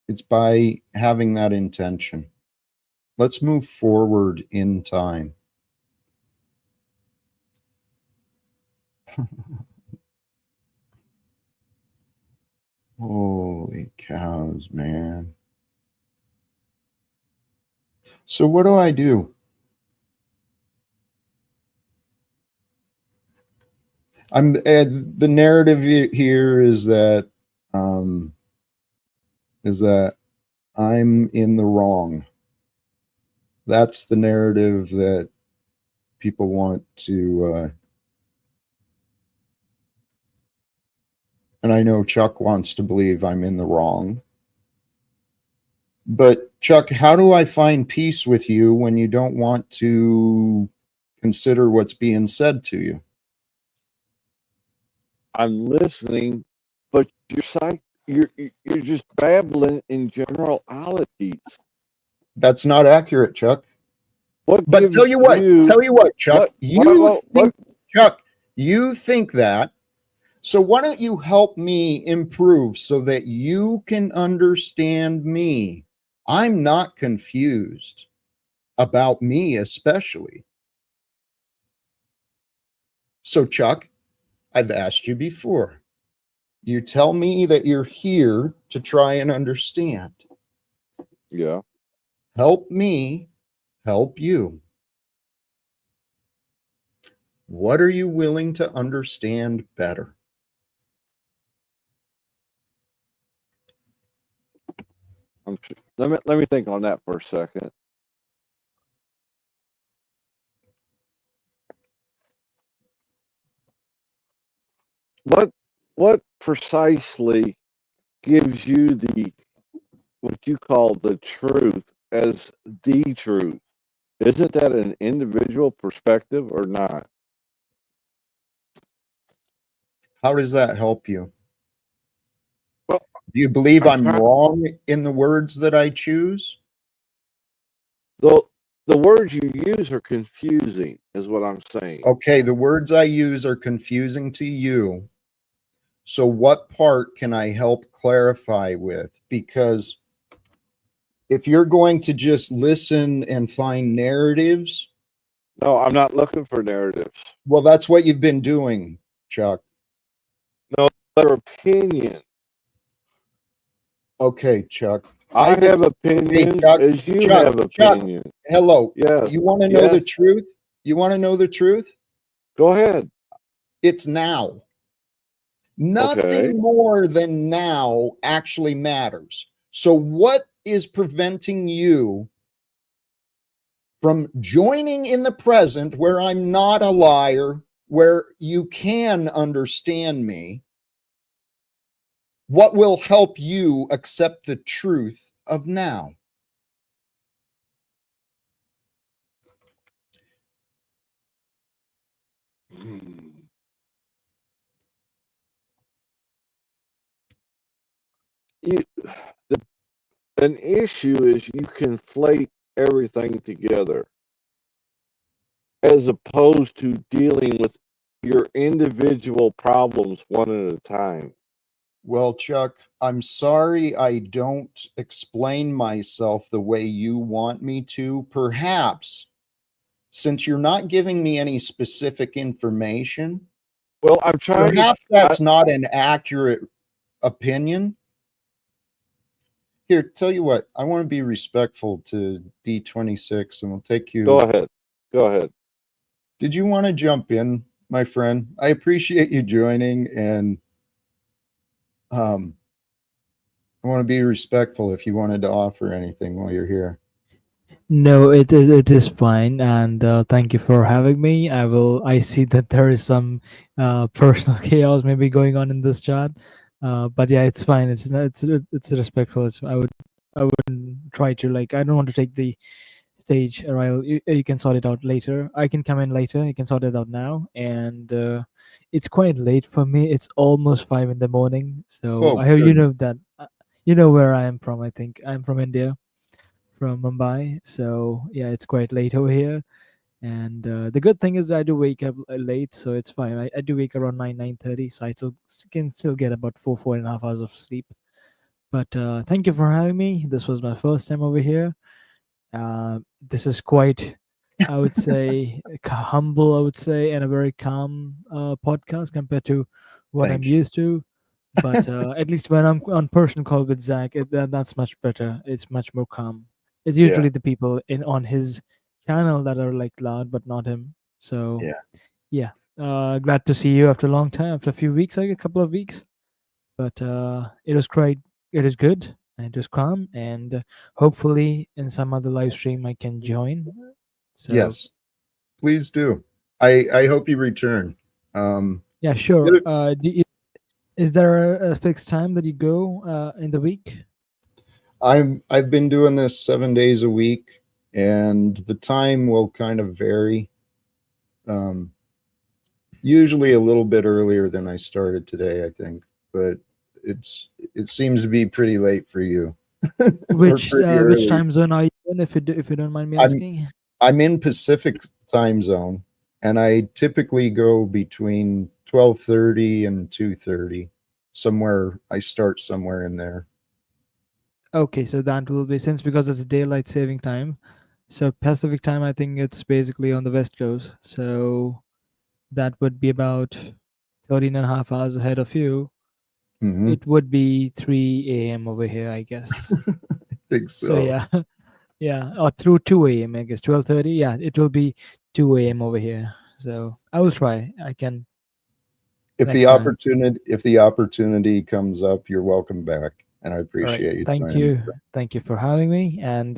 it's by having that intention. Let's move forward in time. Holy cows, man. So what do I do? The narrative here is that I'm in the wrong. That's the narrative that people want to and I know Chuck wants to believe I'm in the wrong. But Chuck, how do I find peace with you when you don't want to consider what's being said to you? I'm listening, but you're just babbling in generalities. That's not accurate, Chuck. What But gives tell you what, Chuck, Chuck, you think that. So why don't you help me improve so that you can understand me? I'm not confused about me, especially. So, Chuck, I've asked you before. You tell me that you're here to try and understand. Yeah. Help me help you. What are you willing to understand better? Let me think on that for a second. what precisely gives you the what you call the truth as the truth? Isn't that an individual perspective or not? How does that help you? Well, Do you believe I'm I'm trying. wrong in the words that I choose? The words you use are confusing, is what I'm saying. Okay, the words I use are confusing to you. So what part can I help clarify with? Because if you're going to just listen and find narratives, No, I'm not looking for narratives. well, that's what you've been doing, Chuck. No, their opinion. Okay, Chuck. I I've have Hey, opinions Chuck, as you Chuck, have Chuck, opinions. hello. Yes. You want to know the Yes. truth? You want to know the truth? Go ahead. It's now. Nothing Okay. more than now actually matters. So, what is preventing you from joining in the present where I'm not a liar, where you can understand me? What will help you accept the truth of now? You, an issue is you conflate everything together as opposed to dealing with your individual problems one at a time. Well, Chuck, I'm sorry I don't explain myself the way you want me to. Perhaps, since you're not giving me any specific information, Well, I'm trying to. perhaps that's not an accurate opinion. Here, tell you what, I want to be respectful to D26 and we'll take you. Go ahead. Go ahead. Did you want to jump in, my friend? I appreciate you joining, and I want to be respectful if you wanted to offer anything while you're here. No, it is fine, and thank you for having me. I see that there is some personal chaos maybe going on in this chat, but yeah, it's fine. It's respectful. I wouldn't try to, like, I don't want to take the stage. Or you can sort it out later. I can come in later. You can sort it out now, and it's quite late for me. It's almost 5 in the morning, so Oh, I hope you good. know that. You know where I am from. I think I'm from India, from Mumbai. So yeah, it's quite late over here. And the good thing is I do wake up late, so it's fine. I do wake around 9:30, so I can still get about 4.5 hours of sleep. But thank you for having me. This was my first time over here. This is quite, I would say, humble, I would say, and a very calm podcast compared to what I'm Thank you. used to. But at least when I'm on personal call with Zach, that's much better. It's much more calm. It's Yeah. usually the people in on his channel that are like loud, but not him. So Yeah. yeah, glad to see you after a long time, after a few weeks, like a couple of weeks. But it was quite, it is good, and it was calm, and hopefully in some other live stream I can join. So Yes, please do. I hope you return. yeah, Get sure. it- Is there a fixed time that you go in the week? I've been doing this 7 days a week, and the time will kind of vary. Usually a little bit earlier than I started today, I think, but it seems to be pretty late for you. Or pretty Which early. time zone are you in, if you don't mind me I'm asking? I'm in Pacific time zone, and I typically go between 12:30 and 2:30. Somewhere I start somewhere in there. Okay, so that will be, since because it's daylight saving time. So Pacific time, I think it's basically on the West Coast. So that would be about 13.5 hours ahead of you. Mhm. It would be 3 a.m. over here, I guess. I think So so. yeah, yeah, or through 2 a.m. I guess 12:30. Yeah, it will be 2 a.m. over here. So I will try. I can If next the time. opportunity comes up, you're welcome back, and I All right. appreciate you Thank joining. you. Thank you for having me. And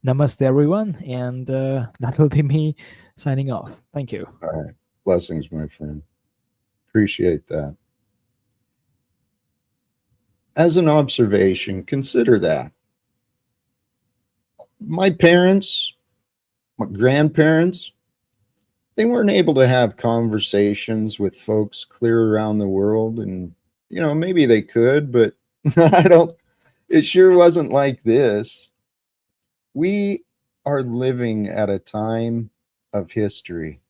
namaste, everyone. And that will be me signing off. Thank you. All right. Blessings, my friend. Appreciate that. As an observation, consider that. My parents, my grandparents, they weren't able to have conversations with folks clear around the world. And, maybe they could, but it sure wasn't like this. We are living at a time of history.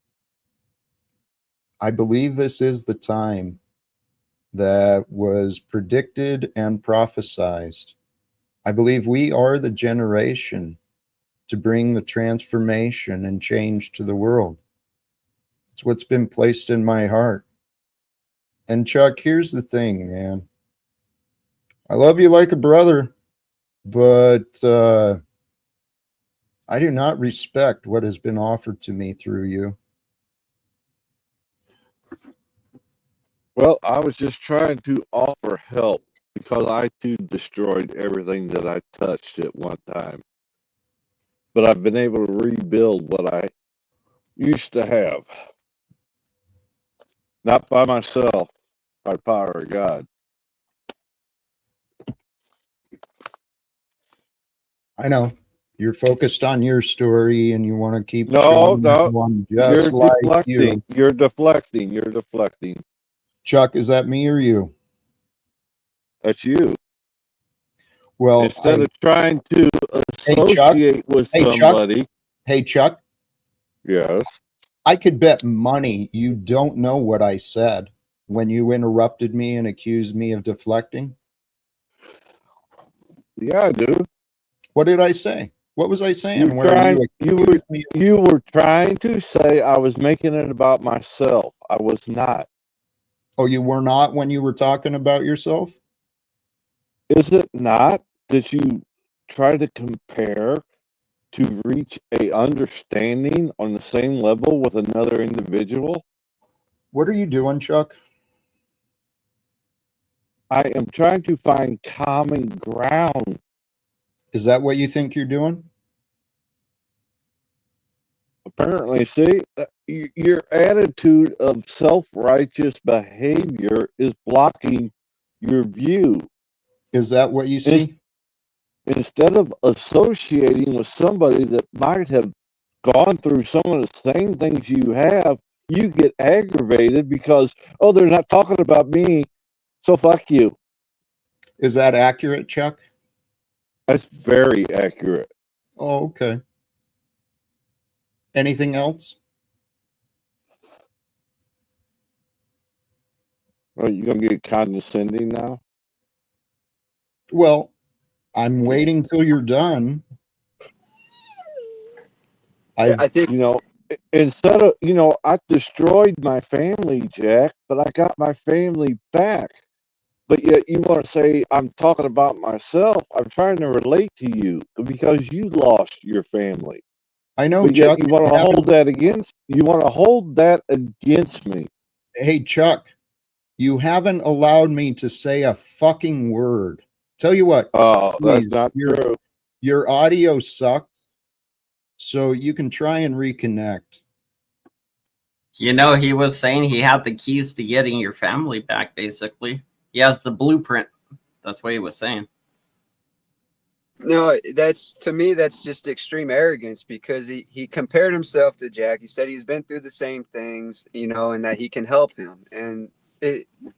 I believe this is the time that was predicted and prophesized. I believe we are the generation to bring the transformation and change to the world. It's what's been placed in my heart. And Chuck, here's the thing, man. I love you like a brother, but I do not respect what has been offered to me through you. Well, I was just trying to offer help because I too destroyed everything that I touched at one time. But I've been able to rebuild what I used to have. Not by myself, by the power of God. I know you're focused on your story and you want to keep No, showing no, everyone you're just like deflecting. you. You're deflecting. You're deflecting. Chuck, is that me or you? That's you. Well, Instead of trying to associate with somebody. Hey, Chuck. Yes. I could bet money you don't know what I said when you interrupted me and accused me of deflecting. Yeah, I do. What did I say? What was I saying? You were trying to say I was making it about myself. I was not. Oh, you were not when you were talking about yourself? Is it not that you try to compare to reach a understanding on the same level with another individual? What are you doing, Chuck? I am trying to find common ground. Is that what you think you're doing? Apparently, see, your attitude of self-righteous behavior is blocking your view. Is that what you see? Instead of associating with somebody that might have gone through some of the same things you have, you get aggravated because, oh, they're not talking about me, so fuck you. Is that accurate, Chuck? That's very accurate. Oh, okay. Anything else? Are you going to get condescending now? Well, I'm waiting till you're done. I think, instead of, I destroyed my family, Jack, but I got my family back. But yet you want to say I'm talking about myself. I'm trying to relate to you because you lost your family. I know, but Chuck. Yet you want to hold that against. You want to hold that against me. Hey, Chuck, you haven't allowed me to say a fucking word. Tell you what. Oh, that's not true. Your audio sucks, so you can try and reconnect. He was saying he had the keys to getting your family back, basically. He has the blueprint. That's what he was saying. No, to me, that's just extreme arrogance because he compared himself to Jack. He said he's been through the same things, and that he can help him. And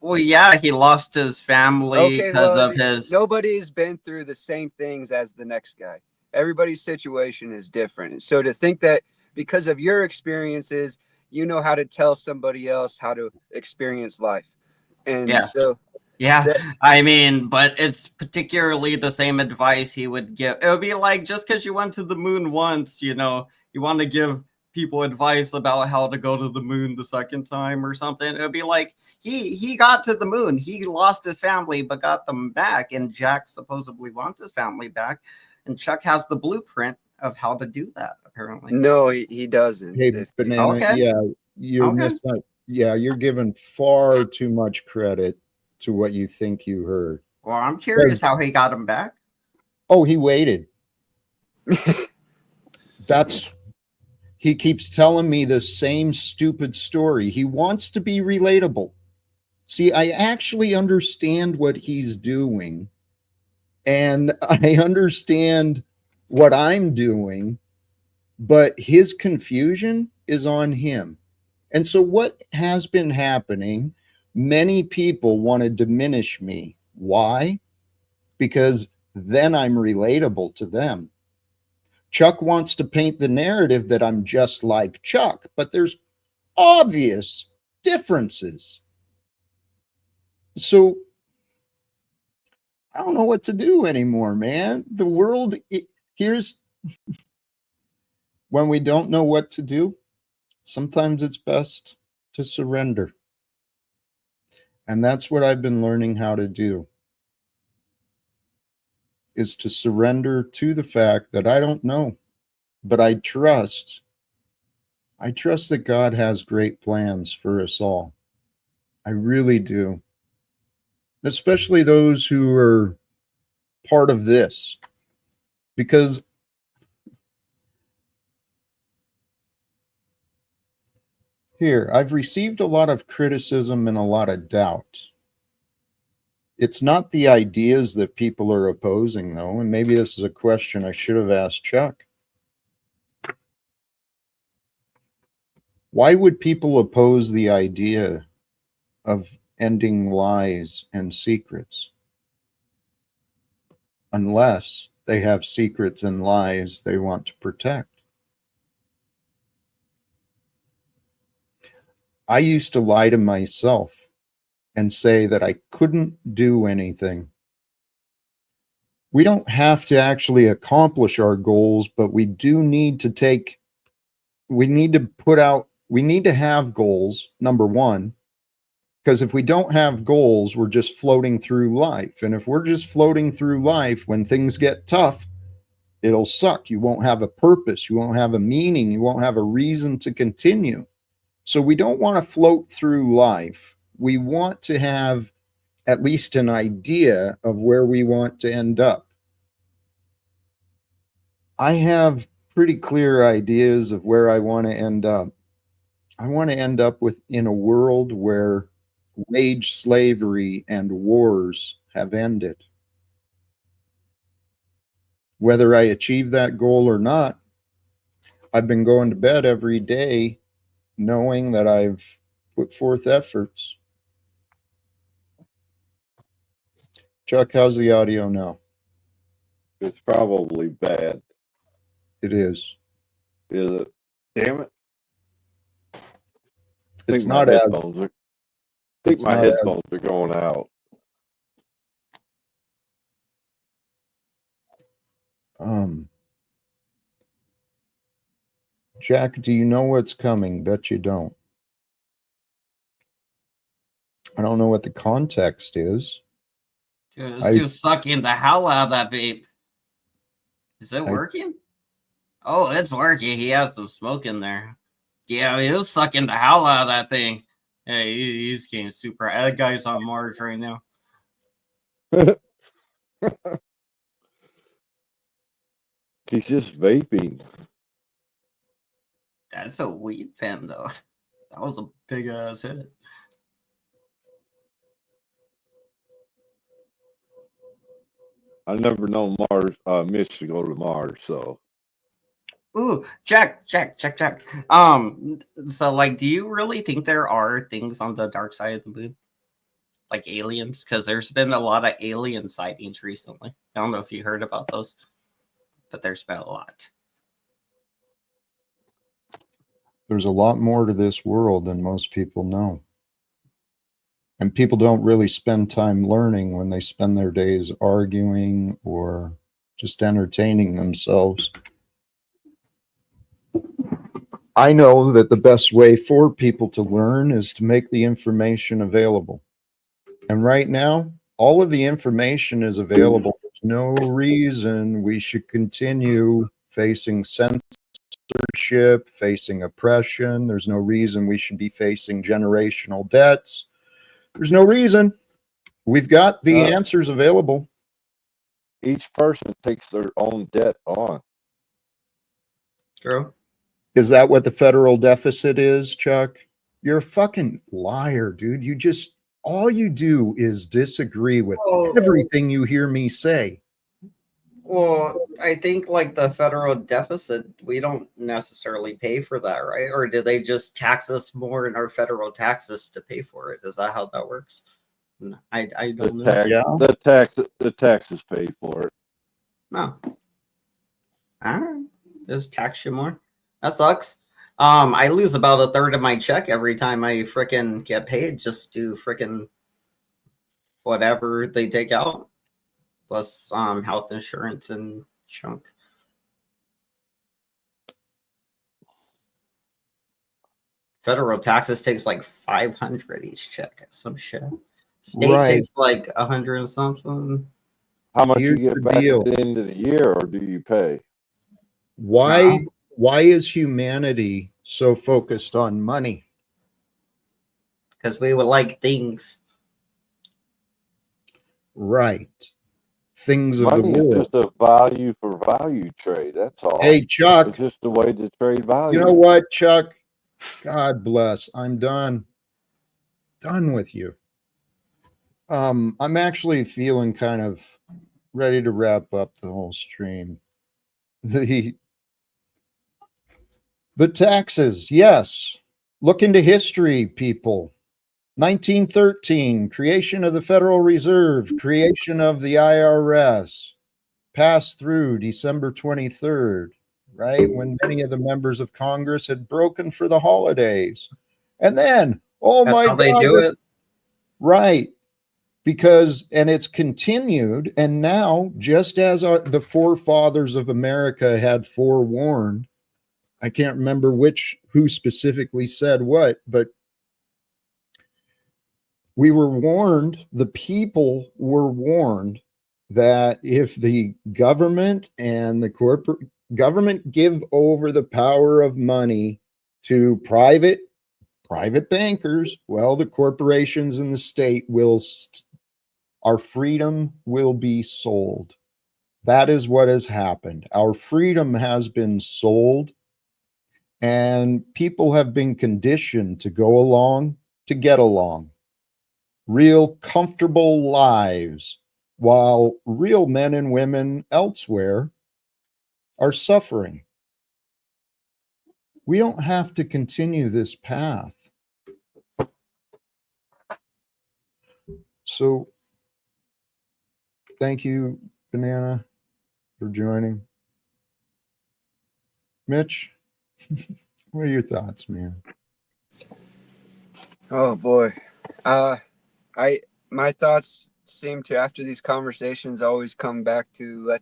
well, yeah, he lost his family because of his. Nobody's been through the same things as the next guy. Everybody's situation is different. And so to think that because of your experiences, you know how to tell somebody else how to experience life. And I mean, but it's particularly the same advice he would give. It would be like, just because you went to the moon once, you want to give people advice about how to go to the moon the second time or something. It would be like, he got to the moon. He lost his family, but got them back. And Jack supposedly wants his family back. And Chuck has the blueprint of how to do that, apparently. No, he doesn't. Hey, Banana, okay. You're giving far too much credit to what you think you heard. Well, I'm curious how he got him back. Oh, he waited. He keeps telling me the same stupid story. He wants to be relatable. See, I actually understand what he's doing, and I understand what I'm doing, but his confusion is on him. And so what has been happening, many people want to diminish me. Why? Because then I'm relatable to them. Chuck wants to paint the narrative that I'm just like Chuck, but there's obvious differences. So I don't know what to do anymore, man. The world, here's when we don't know what to do, sometimes it's best to surrender. And that's what I've been learning how to do, is to surrender to the fact that I don't know, but I trust that God has great plans for us all. I really do. Especially those who are part of this. Because here, I've received a lot of criticism and a lot of doubt. It's not the ideas that people are opposing, though, and maybe this is a question I should have asked Chuck. Why would people oppose the idea of ending lies and secrets unless they have secrets and lies they want to protect? I used to lie to myself and say that I couldn't do anything. We don't have to actually accomplish our goals, but we do need to we need to have goals, number one, because if we don't have goals, we're just floating through life. And if we're just floating through life, when things get tough, it'll suck. You won't have a purpose. You won't have a meaning. You won't have a reason to continue. So we don't want to float through life. We want to have at least an idea of where we want to end up. I have pretty clear ideas of where I want to end up. I want to end up in a world where wage slavery and wars have ended. Whether I achieve that goal or not, I've been going to bed every day knowing that I've put forth efforts. Chuck, how's the audio now? It's probably bad. It is. Is it? Damn it. It's not as I think my headphones are going out. Jack, do you know what's coming? Bet you don't. I don't know what the context is. Dude, this dude's sucking the hell out of that vape. Is it working? Oh, it's working. He has some smoke in there. Yeah, he was sucking the hell out of that thing. Yeah, he's getting super. That guy's on Mars right now. He's just vaping. That's a weed pen, though. That was a big ass hit. I've never known Mitch to go to Mars, so. Ooh, check. So, like, do you really think there are things on the dark side of the moon? Like aliens? Because there's been a lot of alien sightings recently. I don't know if you heard about those, but there's been a lot. There's a lot more to this world than most people know. And people don't really spend time learning when they spend their days arguing or just entertaining themselves. I know that the best way for people to learn is to make the information available. And right now, all of the information is available. There's no reason we should continue facing censorship, facing oppression. There's no reason we should be facing generational debts. There's no reason. We've got the answers available. Each person takes their own debt on. True. Is that what the federal deficit is, Chuck? You're a fucking liar, dude. all you do is disagree with Well, everything you hear me say. well, I think like the federal deficit, we don't necessarily pay for that, right? Or do they just tax us more in our federal taxes to pay for it? Is that how that works? I The don't know. tax, Yeah. the taxes pay for it. No. All right. Just tax you more. That sucks. I lose about a third of my check every time I frickin' get paid just to frickin' whatever they take out. Plus health insurance and junk. Federal taxes takes like 500 each check. Some shit. State Right. takes like 100 and something. How much Here's you the get back deal. at the end of the year, or do you pay? Why No. why is humanity so focused on money? Because we would like things. Right. Things of the Money is world. just a value for value trade. That's all. Hey, Chuck, It's just a way to trade value. you know what, Chuck? God bless. I'm done. Done with you. I'm actually feeling kind of ready to wrap up the whole stream. The taxes, yes. Look into history, people. 1913, creation of the Federal Reserve, creation of the IRS, passed through December 23rd, right? When many of the members of Congress had broken for the holidays. And then, oh That's my how they God, do it. right. Because, and it's continued. And now, just as the forefathers of America had forewarned, I can't remember who specifically said what, but we were warned, the people were warned that if the government and the corporate government give over the power of money to private bankers, well, the corporations in the state will, our freedom will be sold. That is what has happened. Our freedom has been sold, and people have been conditioned to go along to get along. Real comfortable lives, while real men and women elsewhere are suffering. We don't have to continue this path. So, thank you, Banana, for joining. Mitch, what are your thoughts, man? Oh boy. My thoughts seem to, after these conversations, always come back to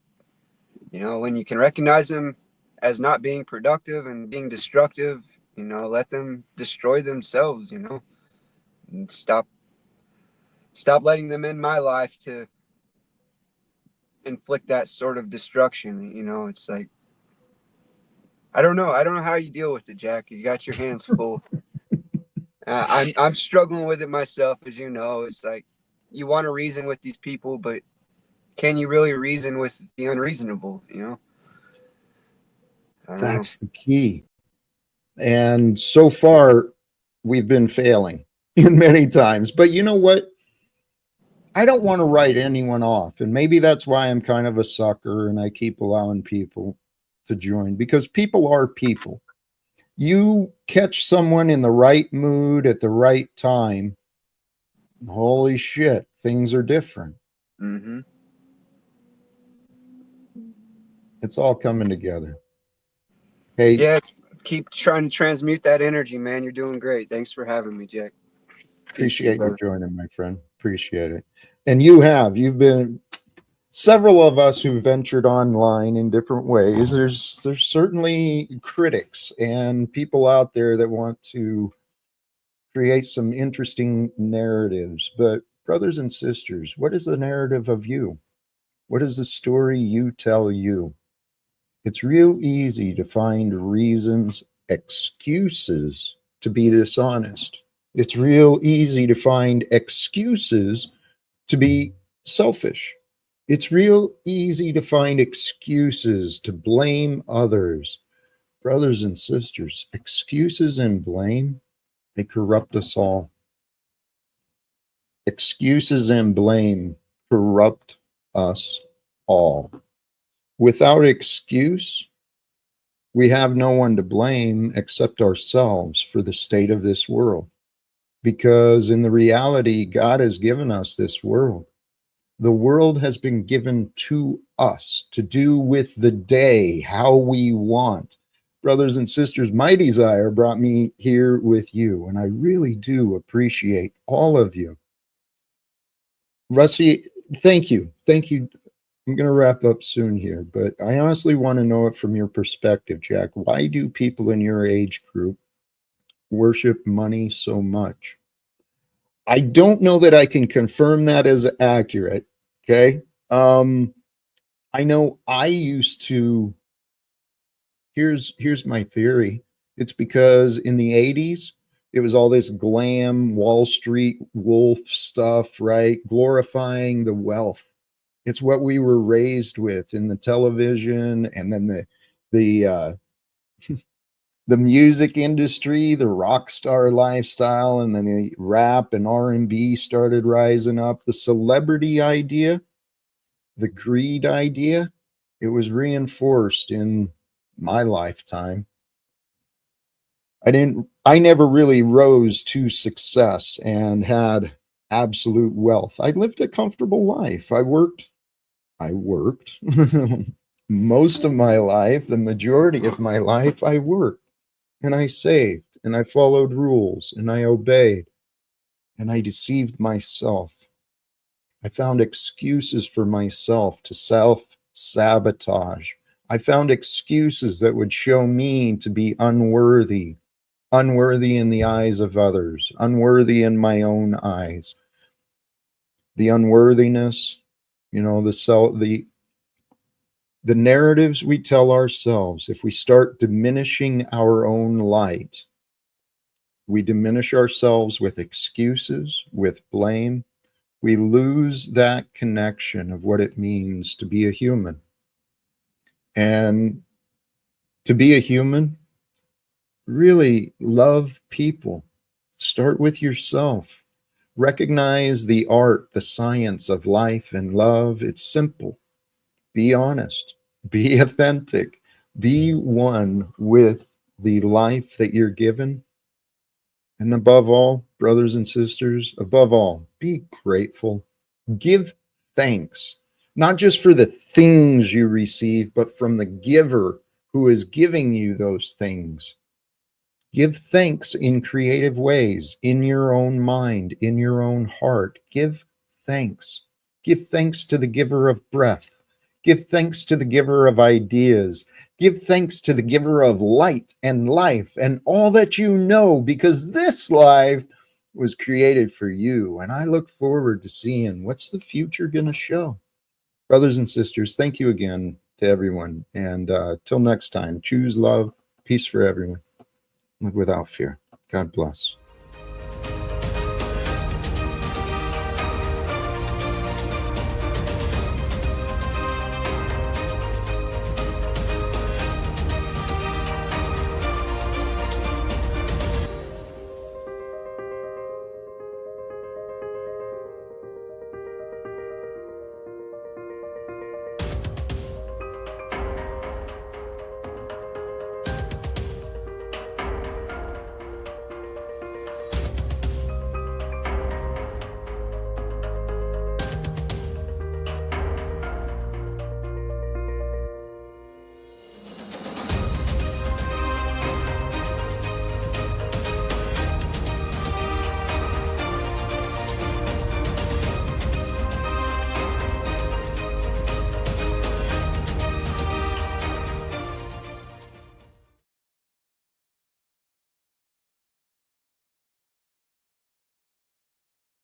when you can recognize them as not being productive and being destructive, let them destroy themselves, and stop letting them in my life to inflict that sort of destruction. It's like, I don't know how you deal with it, Jack. You got your hands full. I'm struggling with it myself, as you know. It's like, you want to reason with these people, but can you really reason with the unreasonable? I don't know. That's the key. And so far, we've been failing in many times. But you know what? I don't want to write anyone off. And maybe that's why I'm kind of a sucker and I keep allowing people to join, because people are people. You catch someone in the right mood at the right time, holy shit, things are different. Mm-hmm. It's all coming together. Hey, Yeah, keep trying to transmute that energy, man. You're doing great. Thanks for having me, Jack. appreciate you joining, my friend. Appreciate it. And you've been several of us who ventured online in different ways. There's certainly critics and people out there that want to create some interesting narratives. But brothers and sisters, what is the narrative of you? What is the story you tell you? It's real easy to find reasons, excuses to be dishonest. It's real easy to find excuses to be selfish. It's real easy to find excuses to blame others. Brothers and sisters, excuses and blame, they corrupt us all. Excuses and blame corrupt us all. Without excuse, we have no one to blame except ourselves for the state of this world. Because in the reality, God has given us this world. The world has been given to us to do with the day how we want. Brothers and sisters, my desire brought me here with you, and I really do appreciate all of you. Rusty, thank you. Thank you. I'm going to wrap up soon here, but I honestly want to know it from your perspective, Jack. Why do people in your age group worship money so much? I don't know that I can confirm that as accurate. Okay. I know I used to, here's my theory. It's because in the 80s, it was all this glam Wall Street wolf stuff, right? Glorifying the wealth. It's what we were raised with in the television, and then the the music industry, the rock star lifestyle, and then the rap and R&B started rising up. The celebrity idea, the greed idea, it was reinforced in my lifetime. I never really rose to success and had absolute wealth. I lived a comfortable life. I worked most of my life, the majority of my life, I worked. And I saved, and I followed rules, and I obeyed, and I deceived myself. I found excuses for myself to self-sabotage. I found excuses that would show me to be unworthy, unworthy in the eyes of others, unworthy in my own eyes. The unworthiness, you know, the narratives we tell ourselves, if we start diminishing our own light, we diminish ourselves with excuses, with blame. We lose that connection of what it means to be a human. And to be a human, really love people. Start with yourself. Recognize the art, the science of life and love. It's simple. Be honest. Be authentic. Be one with the life that you're given. And above all, brothers and sisters, above all, be grateful. Give thanks, not just for the things you receive, but from the giver who is giving you those things. Give thanks in creative ways, in your own mind, in your own heart. Give thanks. Give thanks to the giver of breath. Give thanks to the giver of ideas. Give thanks to the giver of light and life and all that you know, because this life was created for you. And I look forward to seeing what's the future going to show. Brothers and sisters, thank you again to everyone. And till next time, choose love, peace for everyone. Live without fear. God bless.